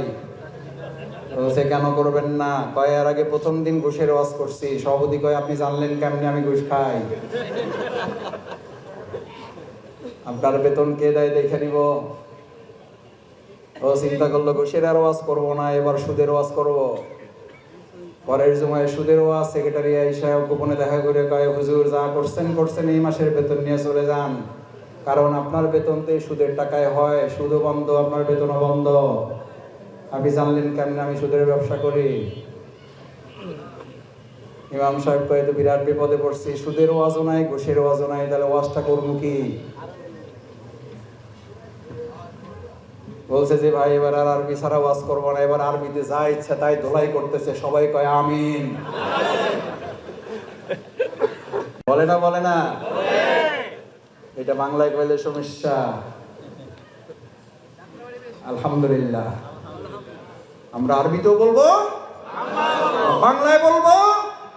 সে কেন করবেন না? কয় এর আগে প্রথম দিন ঘুষের ওয়াজ করছি। সভাপতি কয় আপনি জানলেন কেমনি আমি ঘুষ খাই? আপনার বেতন কে দেয় দেখে নিব। ও চিন্তা করলো ঘুষের আর ওয়াজ করবো না, এবার সুদের ওয়াজ করবো। পরের সময় সুদের ওয়াজ সেক্রেটারি আইসা গোপনে দেখা করে কয় হুজুর যা করছেন এই মাসের বেতন নিয়ে চলে যান, কারণ আপনার বেতন তো সুদের টাকায় হয়, সুদও বন্ধ, আপনার বেতনও বন্ধ। আপনি জানলেন কেমনে আমি সুদের ব্যবসা করি? ইমাম সাহেব কয় তো বিরাট বিপদে পড়ছি, সুদের ওয়াজও নাই ঘুষের ওয়াজও নাই, তাহলে ওয়াজটা করবো কি? বলছে যে ভাই এবার আর আরবি ছাড়া ওয়াজ করবো না, এবার আরবিতে যা ইচ্ছা তাই ধোলাই করতেছে। সবাই কয় আমিন। বলে না এটা বাংলায় কইলে সমস্যা। আলহামদুলিল্লাহ, আমরা আরবিতেও বলবো, বাংলায় বলবো।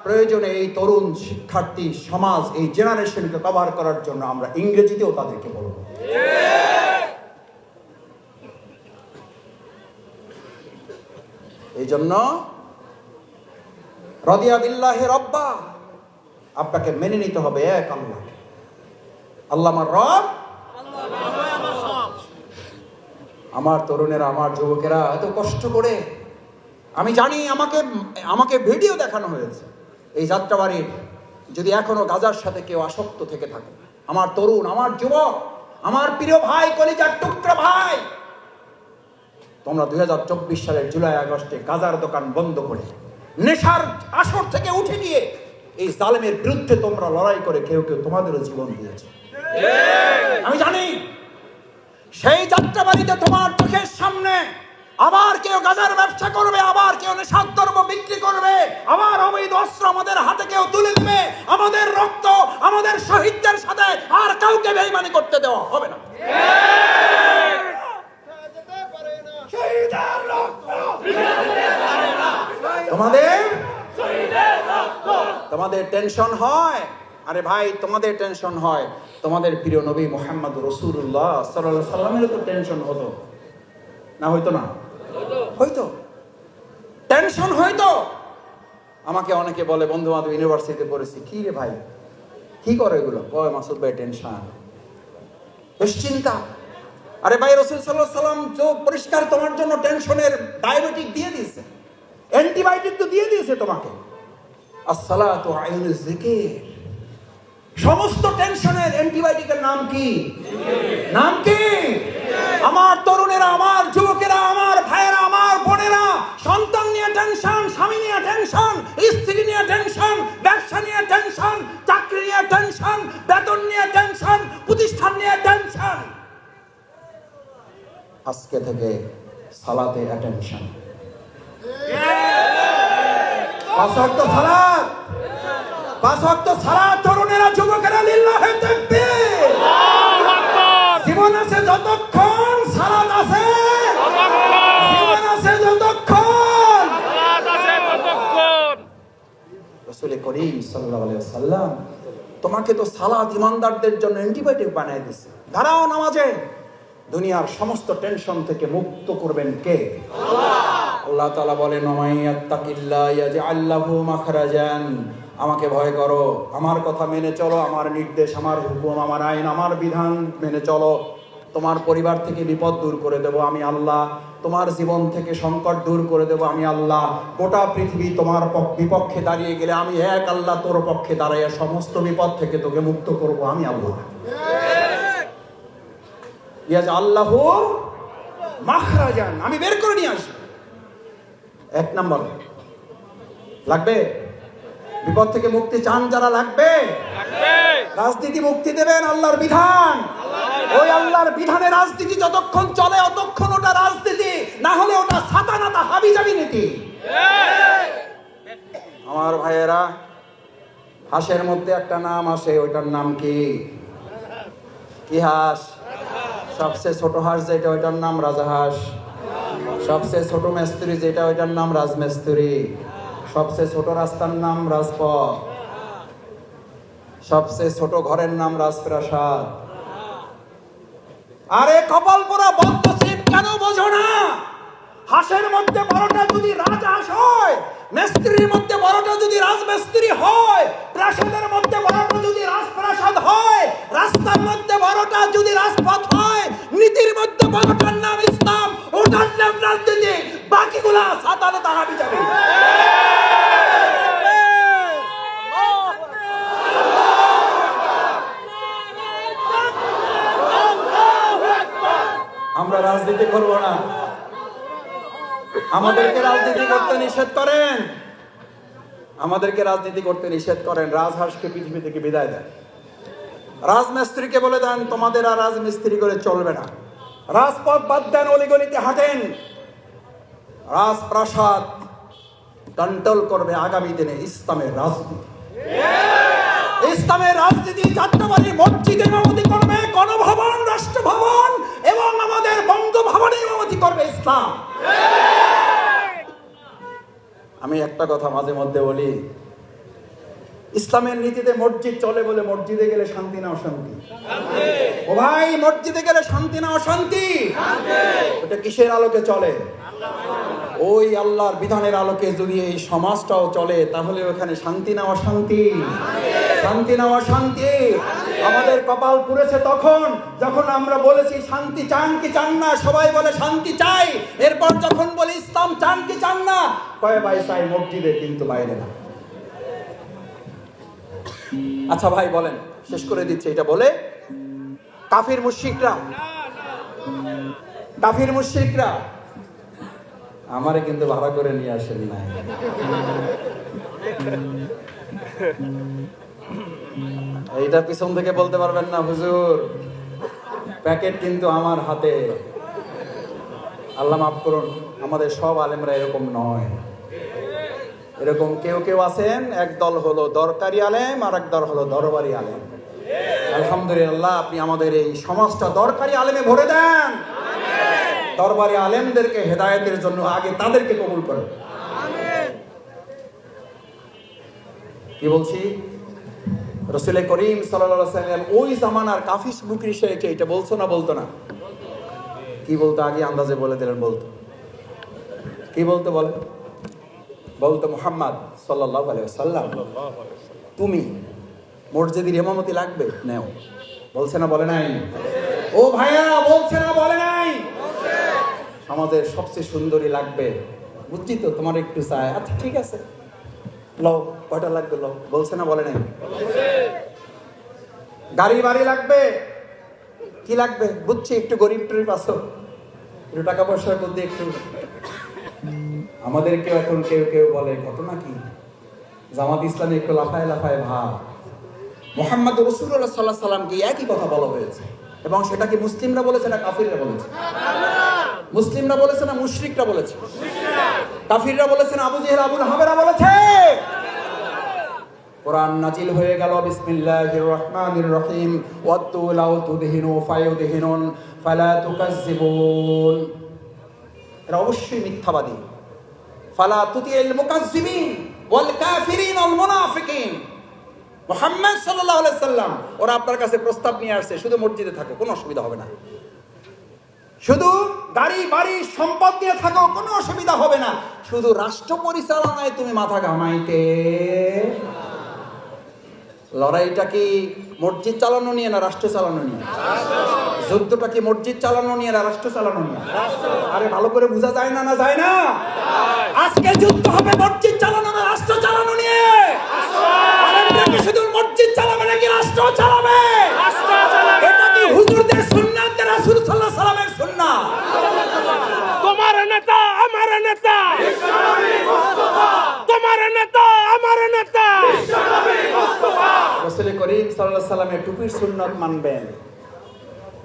প্রয়োজনে এই তরুণ শিক্ষার্থী সমাজ, এই জেনারেশনকে কভার করার জন্য আমরা ইংরেজিতেও তাদেরকে বলবো। এই জন্য রাদিয়া বিল্লাহি রাব্বা, আপনাকে মেনে নিতে হবে এক আল্লাহ। আল্লাহ আমার রব, আমার তরুণেরা, আমার যুবকেরা এত কষ্ট করে, আমি জানি আমাকে ভিডিও দেখানো হয়েছে এই যাত্রাবাড়ির। যদি এখনো গাজার সাথে কেউ আসক্ত থেকে থাকে, আমার তরুণ, আমার যুবক, আমার প্রিয় ভাই, কলিজার টুকরা ভাই, তোমরা 2024 সালের জুলাই আগস্টে গাজার দোকান বন্ধ করে নেশার আসর থেকে উঠে গিয়ে এই জালেমের বিরুদ্ধে তোমরা লড়াই করে কেউ তোমাদেরও জীবন দিয়েছে। আমি জানি সেই যাত্রাবাড়িতে তোমার চোখের সামনে আবার কেউ গাজার ব্যবসা করবে, আবার কেউ নেশার দ্রব্য বিক্রি করবে, আবার অবৈধ অস্ত্র আমাদের হাতে কেউ তুলে দেবে। আমাদের রক্ত, আমাদের শহীদদের সাথে আর কাউকে বেঈমানি করতে দেওয়া হবে না। তোমাদের টেনশন হয়? আরে ভাই, তোমাদের টেনশন হয়, তোমাদের প্রিয় নবী মুহাম্মদ রাসূলুল্লাহ সাল্লাল্লাহু আলাইহি সাল্লামের তো টেনশন হতো না? হইতো না? হইতো, টেনশন হইতো। আমাকে অনেকে বলে, বন্ধু বান্ধব ইউনিভার্সিটিতে পড়েছি, কি রে ভাই কি করে এগুলো? কয় মাসুদ ভাই টেনশন, দুশ্চিন্তা। আরে ভাই, রাসূল সাল্লাল্লাহু আলাইহি সাল্লাম তো পরিষ্কার তোমার জন্য টেনশনের ডায়াবেটিক দিয়ে দিয়েছে, অ্যান্টিবায়োটিক তো দিয়ে দিয়েছে তোমাকে। আসসালাতু আইনুজ যিকির, সমস্ত টেনশনের অ্যান্টিবায়োটিকের নাম কি? নাম কি? আমার তরুণেরা, আমার যুবকেরা, আমার ভাইয়েরা, আমার বোনেরা, সন্তান নিয়ে টেনশন, স্বামী নিয়ে টেনশন, স্ত্রী নিয়ে টেনশন, ব্যবসা নিয়ে টেনশন, চাকরি নিয়ে টেনশন, বেতন নিয়ে টেনশন, প্রতিষ্ঠান নিয়ে টেনশন। আজকে থেকে সালাতে অ্যাটেনশন। 5 ওয়াক্ত সালাত, 5 ওয়াক্ত সালাত। তরুণেরা, যুবকেরা, লিল্লাহি তাকবীর। জীবন আছে যতক্ষণ সালাত আছে করিম সাল্লাল্লাহু আলাইহি ওয়াসাল্লাম তোমাকে তো সালাত ইমানদারদের জন্য অ্যান্টিবায়োটিক বানিয়ে দিয়েছে। দাঁড়াও নামাজে, দুনিয়ার সমস্ত টেনশন থেকে মুক্ত করবেন কে? আল্লাহ তাআলা বলেন ওমাইয়াত্তাকিল্লাহ ইয়াজআল লাহু মাখরাজান, আমাকে ভয় করো, আমার কথা মেনে চলো, আমার নির্দেশ, আমার হুকুম, আমার আইন, আমার বিধান মেনে চলো, তোমার পরিবার থেকে বিপদ দূর করে দেব আমি আল্লাহ, তোমার জীবন থেকে সংকট দূর করে দেব আমি আল্লাহ, গোটা পৃথিবী তোমার বিপক্ষে দাঁড়িয়ে গেলে আমি এক আল্লাহ তোর পক্ষে দাঁড়াইয়া সমস্ত বিপদ থেকে তোকে মুক্ত করব আমি আল্লাহ। ইয়াজআল্লাহু মাখরাজান, আমি বের করে নিয়ে আসি। এক নাম্বার লাগবে, বিপদ থেকে মুক্তি চান যারা লাগবে, রাজনীতি মুক্তি দেবেন আল্লাহর বিধান, ওই আল্লাহর বিধানে রাজনীতি যতক্ষণ চলে ততক্ষণ ওটা রাজনীতি, না হলে ওটা সাতানাতা হাবিজাবি নীতি। আমার ভাইয়েরা, হাঁসের মধ্যে একটা নাম আসে, ওইটার নাম কি? কি হাঁস? সবচেয়ে ছোট হাঁস যেটা, ওইটার নাম রাজাহাঁস। সবচেয়ে ছোট মেস্তুরি যেটা, ওইটার নাম রাজমেস্তুরি। সবচেয়ে ছোট রাস্তার নাম রাজপথ। সবচেয়ে ছোট ঘরের নাম রাজপ্রাসাদ। আরে কপাল পোড়া বদনসিব, কেন বোঝো না? হাঁসের মধ্যে বড়টা যদি রাজহাঁস হয়, মেস্ত্রির মধ্যে বড়টা যদি রাজমেস্ত্রি হয়, প্রাসাদের মধ্যে বড়টা যদি রাজপ্রাসাদ হয়, রাস্তার মধ্যে বড়টা যদি রাজপথ হয়, নীতির মধ্যে বড়টার নাম ইসলাম, ওটার নাম রাজনীতি, বাকিগুলা সাতানাতা হাবিজাবি। আমরা রাজনীতি করব না, আমাদেরকে রাজনীতি করতে নিষেধ করেন, আমাদেরকে রাজনীতি করতে নিষেধ করেন। রাজহাঁসকে পৃথিবী থেকে বিদায় দেন, রাজমিস্ত্রিকে বলে দেন তোমাদের আর রাজমিস্ত্রি করে চলবে না, রাজপথ বাদ দেন, অলিগলিতে হাঁটেন। রাজপ্রাসাদ কন্ট্রোল করবে আগামী দিনে ইসলামের রাজনীতি। ইসলামের রাজনীতি যাত্রাবাড়ি মসজিদে ইমামতি করবে, গণভবন, রাষ্ট্রভবন এবং আমাদের বঙ্গভবনে ইমামতি করবে ইসলাম। আমি একটা কথা মাঝে মধ্যে বলি, ইসলামের নীতিতে মসজিদ চলে বলে মসজিদে গেলে শান্তি না অশান্তি? ও ভাই, মসজিদে গেলে শান্তি না অশান্তি? ওটা কিসের আলোকে চলে? ওই আল্লাহর বিধানের আলোকে যদি এই সমাজটাও চলে, তাহলে ওখানে শান্তি না অশান্তি? শান্তি না অশান্তি? আমাদের কপাল পুড়েছে তখন যখন আমরা বলেছি শান্তি চান কি চান না, সবাই বলে শান্তি চাই। এরপর যখন বলি ইসলাম চান কি চান না, কয় ভাই চাই মসজিদে, কিন্তু বাইরে না। আচ্ছা ভাই বলেন, শেষ করে দিচ্ছে এটা বলে, কাফির মুশরিকরা আমারে কিন্তু ভাড়া করে নিয়ে আসেন নাই। এইটা পিছন থেকে বলতে পারবেন না হুজুর, প্যাকেট কিন্তু আমার হাতে। আল্লাহ মাফ করুন, আমাদের সব আলেমরা এরকম নয়। এরকম কেউ কেউ আছেন, এক দল হলো দরকারি আলেম আর এক দল হলো দরবারি আলেম। আলহামদুলিল্লাহ, আপনি আমাদের এই সমাজটা দরকারি আলেমে ভরে দেন। দরবারি আলেমদেরকে হেদায়েতের জন্য আগে তাদেরকে কবুল করেন। কি বলছি? রাসূল করিম সাল্লাল্লাহু আলাইহি ওয়াসাল্লাম ওই জামানার কাফির মুশরিককে এটা বলছো না? বলতো না? কি বলতো? আগে আন্দাজে বলে দিলেন। বলতো কি বলতো? বলতো মুহাম্মদ সাল্লাল্লাহু আলাইহি ওয়াসাল্লাম, তুমি মসজিদের ইমামতি লাগবে নাও। বলছে না? বলে নাই? ও ভাইয়া, বলছে না? বলে নাই? সমাজের সবচেয়ে সুন্দরী লাগবে, বুঝছি তো, তোমার একটু চাই, আচ্ছা ঠিক আছে লও, কয়টা লাগবে লও। বলছে না? বলে নাই? গাড়ি বাড়ি লাগবে, কি লাগবে বুঝছি, একটু গরিব টরিব আছো, একটু টাকা পয়সার মধ্যে একটু। আমাদেরকে এখন কেউ কেউ বলে, ঘটনা কি, জামাত ইসলামে একটু লাফায় লাফায় ভাব। মুহাম্মদ রাসূলুল্লাহ সাল্লাল্লাহু আলাইহি ওয়াসাল্লামকে একই কথা বলা হয়েছে, এবং সেটা কি মুসলিমরা বলেছে না কাফিররা বলেছে? মুসলিমরা বলেছে না মুশরিকরা বলেছে? কাফিররা বলেছে না আবু জেহেল, আবু লাহাবেরা বলেছে? কোরআন নাজিল হয়ে গেল, বিসমিল্লাহির রহমানির রহিম, ওয়াত্তু লাউ তুদহিনু ফায়ুদহিনুন ফালা তুকাজ্জিবুন। এরা অবশ্যই মিথ্যাবাদী। ফালা তুতিল মুকাজ্জিবিন, ওয়াল কাফিরিন ওয়াল মুনাফিকিন। মুহাম্মদ সাল্লাল্লাহু আলাইহি সাল্লাম ওরা আপনার কাছে প্রস্তাব নিয়ে আসছে, শুধু মসজিদে থাকো, কোনো অসুবিধা হবে না। শুধু গাড়ি বাড়ি সম্পদ দিয়ে থাকো, কোনো অসুবিধা হবে না। শুধু রাষ্ট্র পরিচালনায় তুমি মাথা ঘামাইতে। লড়াইটা কি মসজিদ চালানো নিয়ে না রাষ্ট্র চালানো নিয়ে? যুদ্ধটা কি মসজিদ চালানো নিয়ে না রাষ্ট্র চালানো নিয়ে? আরে ভালো করে বোঝা যায় না? না যায় না? আজকে যুদ্ধ হবে মসজিদ চালানো না রাষ্ট্র চালানো নিয়ে। আরে এটা কি শুধু মসজিদ চালাবে নাকি রাষ্ট্র চালাবে? এটা কি হুজুরদের সুন্নাত না রাসূল সাল্লাল্লাহু আলাইহি সাল্লামের সুন্নাত? তোমার নেতা আমার নেতা, তোমার নেতা আমার নেতা। রাসূল করিম সাল্লাল্লাহু আলাইহি সাল্লামের টুপির সুন্নাত মানবেন,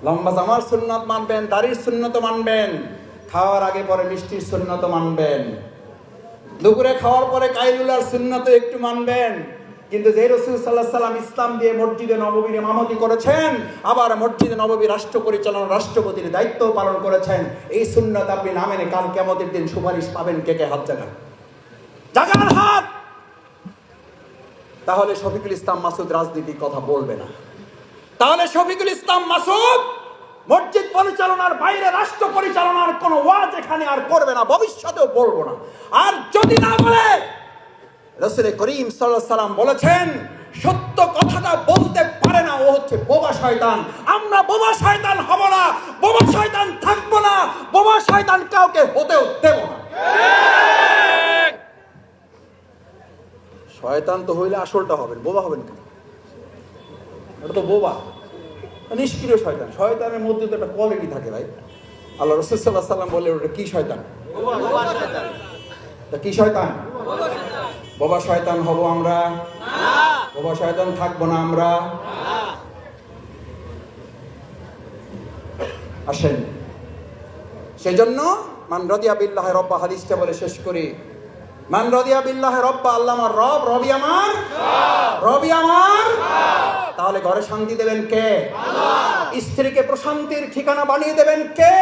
লম্বা জামার সুন্নাত মানবেন, দাড়ির সুন্নাত মানবেন, খাওয়ার আগে পরে মিষ্টির সুন্নাত মানবেন, দুপুরে খাওয়ার পরে কাইলুলার সুন্নাত একটু মানবেন। কিন্তু যে রাসূল সাল্লাল্লাহু আলাইহি সাল্লাম ইসলাম দিয়ে মসজিদে নববীর ইমামতি করেছেন, আবার মসজিদে নববী রাষ্ট্র পরিচালনা রাষ্ট্রপতির দায়িত্ব পালন করেছেন, এই সুন্নাত আপনি না মেনে কাল কিয়ামতের দিন সুপারিশ পাবেন। কে কে হাত জাগান? জাগান হাত। তাহলে শফিকুল ইসলাম মাসুদ রাজনীতির কথা বলবে না। তাহলে শফিকুল ইসলাম মাসুদ মসজিদ পরিচালনার বাইরে রাষ্ট্র পরিচালনার কোনো ওয়াজ এখানে আর করবে না, ভবিষ্যতেও বলবো না। আর যদি না বলে, রাসূল করিম সাল্লাল্লাহু আলাইহি সাল্লাম বলেছেন, সত্য কথাটা বলতে পারে না, ও হচ্ছে বোবা শয়তান। আমরা বোবা শয়তান হব না, বোবা শয়তান থাকবো না, বোবা শয়তান কাউকে হতেও দেব না। শয়তান তো হইলে আসলটা হবেন, বোবা হবেন কেন? এটা তো বোবা, নিষ্ক্রিয় শয়তান। শয়তানের মধ্যে তো একটা কোয়ালিটি থাকে ভাই। আল্লাহ রাসূল সাল্লাল্লাহু আলাইহি সাল্লাম বললেন, ওটা কি শয়তান? তা কি শয়তান? বোবা শয়তান হব আমরা? বোবা শয়তান থাকবো না আমরা। আসেন, সেজন্য মান রাদিয়া বিল্লাহি রব্বা, হাদিসটা বলে শেষ করি। মান রাদিয়া বিল্লাহি রব্বা, আল্লাহ আমার রব, রবি আমার, রবি আমার। তাহলে ঘরে শান্তি দেবেন কে? স্ত্রীকে প্রশান্তির ঠিকানা বানিয়ে দেবেন কে?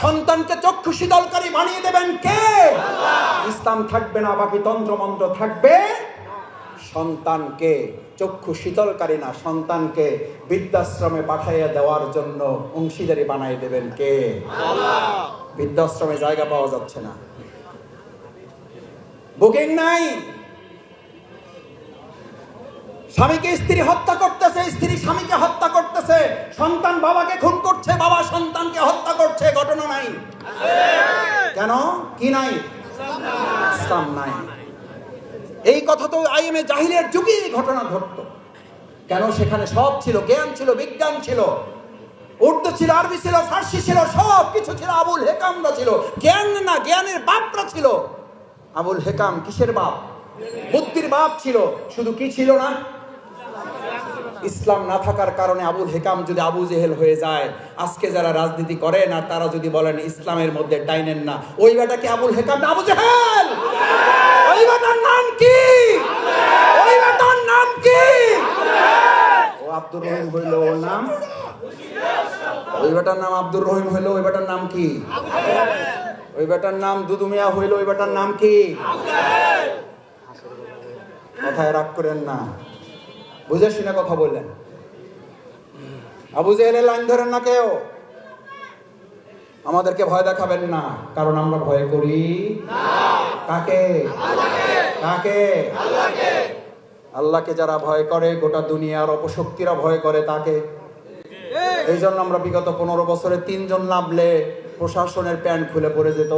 সন্তানকে চক্ষু শীতলকারী বানিয়ে দেবেন কে? ইসলাম থাকবে না, বাকি তন্ত্রমন্ত্র থাকবে। সন্তানকে চক্ষু শীতলকারী না, সন্তানকে বৃদ্ধাশ্রমে পাঠাইয়া দেওয়ার জন্য অংশীদারি বানিয়ে দেবেন কে? বৃদ্ধাশ্রমে জায়গা পাওয়া যাচ্ছে না, বুকিং নাই। স্বামীকে স্ত্রী হত্যা করতেছে, স্ত্রী স্বামীকে হত্যা করতেছে, সন্তান বাবাকে খুন করছে, বাবা সন্তানকে হত্যা করছে, ঘটনা নাই। কেন? কি নাই? ইসলাম নাই। এই কথা তো আইএমএ জাহিলিয়ার যুগে ঘটনা ঘটতো। কেন? সেখানে সব ছিল, জ্ঞান ছিল, বিজ্ঞান ছিল, উর্দু ছিল, আরবি ছিল, ফার্সি ছিল, সব কিছু ছিল। আবুল হেকামরা ছিল, জ্ঞান না, জ্ঞানের বাপরা ছিল। আবুল হেকাম কিসের বাপ? বুদ্ধির বাপ ছিল। শুধু কি ছিল না? ইসলাম না থাকার কারণে আবুল হেকাম যদি আবু জেহেল হয়ে যায়, আজকে যারা রাজনীতি করেন আর তারা যদি বলেন ইসলামের মধ্যে টাইনেন না, ওই বেটা কি আবুল হেকাম না আবু জেহেল? ওই বেটার নাম কি? ওই বেটার নাম কি? ও আব্দুর রহিম হইল ওর নাম, ওই বেটার নাম আব্দুর রহিম হইল, ওই বেটার নাম কি? ওই বেটার নাম দুদু মিয়া হইল, ওই বেটার নাম কি? কথায় রাগ করেন না, বুঝে শুনে কথা বললেন। আবু জেহেলের লাইন ধরেন না কেউ, আমাদেরকে ভয় দেখাবেন না, কারণ আমরা ভয় করি কাকে? কাকে? আল্লাহকে যারা ভয় করে, গোটা দুনিয়ার অপশক্তিরা ভয় করে তাকে। এই জন্য আমরা বিগত 15 বছরে 3 জন নামলে প্রশাসনের প্যান্ট খুলে পড়ে যেত।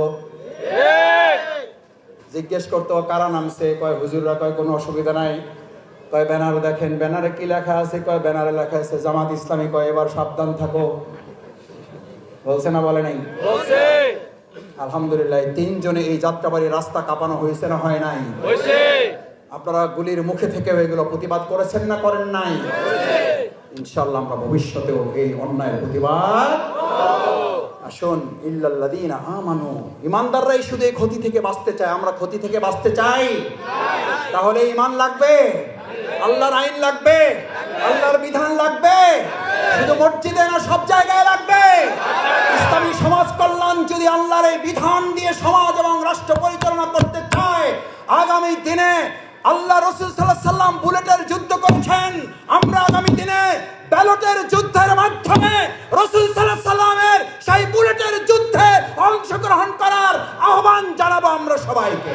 জিজ্ঞেস করতো কারা নামছে, কয় হুজুররা, কয় কোনো অসুবিধা নাই, কয় ব্যানার দেখেন, ব্যানারে কি লেখা আছে, কয় ব্যানারে লেখা আছে জামাত ইসলামী, কয় এবার সাবধান থাকো। বলছে না বলে নাই? বলছে। আলহামদুলিল্লাহ 3 জনে এই যাত্রাবাড়ি রাস্তা কাঁপানো হয়েছে না হয় নাই? হয়েছে। আপনারা গুলির মুখে থেকে এগুলো প্রতিবাদ করেছেন না করেন নাই? ইনশাআল্লাহ আমরা ভবিষ্যতেও এই অন্যায়ের প্রতিবাদ। আসুন, ইল্লাল্লাযীনা আমানু, ঈমানদাররাই শুধু এই ক্ষতি থেকে বাঁচতে চায়। আমরা ক্ষতি থেকে বাঁচতে চাই? তাহলে ঈমান লাগবে, আল্লাহর আইন লাগবে, আল্লাহর বিধান লাগবে। শুধু মসজিদে না, সব জায়গায় লাগবে। ইসলামী সমাজ কল্যাণ যদি আল্লাহর এই বিধান দিয়ে সমাজ এবং রাষ্ট্র পরিচালনা করতে চায়, আগামী দিনে আল্লাহ রাসূল সাল্লাল্লাহু আলাইহি সাল্লাম বুলেটের যুদ্ধ করছেন, আমরা আগামী দিনে ব্যালটের যুদ্ধের মাধ্যমে রাসূল সাল্লাল্লাহু আলাইহি সাল্লামের সেই বুলেটের যুদ্ধে অংশগ্রহণ করার আহ্বান জানাবো আমরা সবাইকে।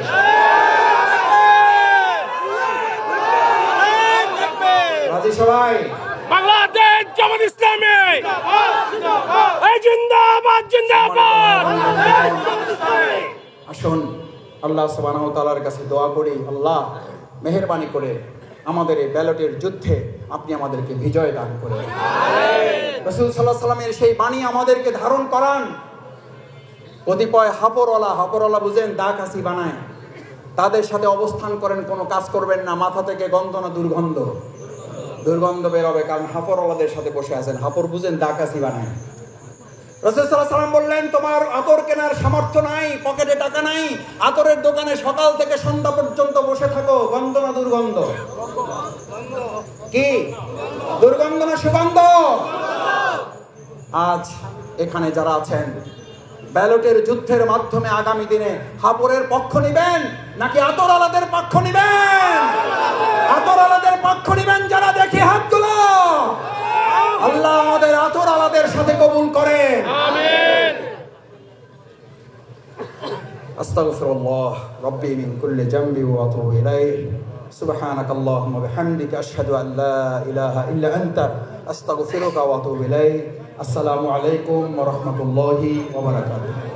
রাজি সবাই? বাংলাদেশ জামাত ইসলামী এই জিন্দাবাদ জিন্দাবাদ। আসুন আল্লাহ সুবহানাহু ওয়া তাআলার কাছে দোয়া করি, আল্লাহ মেহেরবানি করে আমাদের এই ব্যালটের যুদ্ধে আপনি আমাদেরকে বিজয় দান করেন। রাসূল সাল্লাল্লাহু আলাইহি সাল্লামের সেই বাণী আমাদেরকে ধারণ করান। কতিপয় হাপরওয়ালা বুঝেন, দা কাশি বানায়, তাদের সাথে অবস্থান করেন, কোনো কাজ করবেন না, মাথা থেকে গন্ধ না দুর্গন্ধ বেরোবে, কারণ হাপরওয়ালাদের সাথে বসে আছেন। হাপর বুঝেন, দা কাশি বানায়। রাসূল সাল্লাল্লাহু আলাইহি সাল্লাম বললেন, তোমার আতর কেনার সামর্থ্য নাই, পকেটে টাকা নাই, আতরের দোকানে সকাল থেকে সন্ধ্যা পর্যন্ত বসে থাকো, গন্ধ না দুর্গন্ধ? কি দুর্গন্ধ না সুগন্ধ? আজ এখানে যারা আছেন, ব্যালটের যুদ্ধের মাধ্যমে আগামী দিনে হাপরের পক্ষ নিবেন নাকি আতরওয়ালাদের পক্ষ নিবেন? আতরওয়ালাদের পক্ষ নিবেন যারা, দেখি হাতগুলো। আল্লাহ আমাদের আতরওয়ালাদের সাথে কবুল করেন, আমিন। আস্তাগফিরুল্লাহ রাব্বি মিন কুল্লি জামবি ওয়া আতুবু ইলাইহি সুবহানাকাল্লাহুম্মা ওয়া বিহামদিকা আশহাদু আল লা ইলাহা ইল্লা আনতা আস্তাগফিরুকা ওয়া আতুবু ইলাইহি। আসসালামু আলাইকুম ওয়া রাহমাতুল্লাহি ওয়া বারাকাতুহু।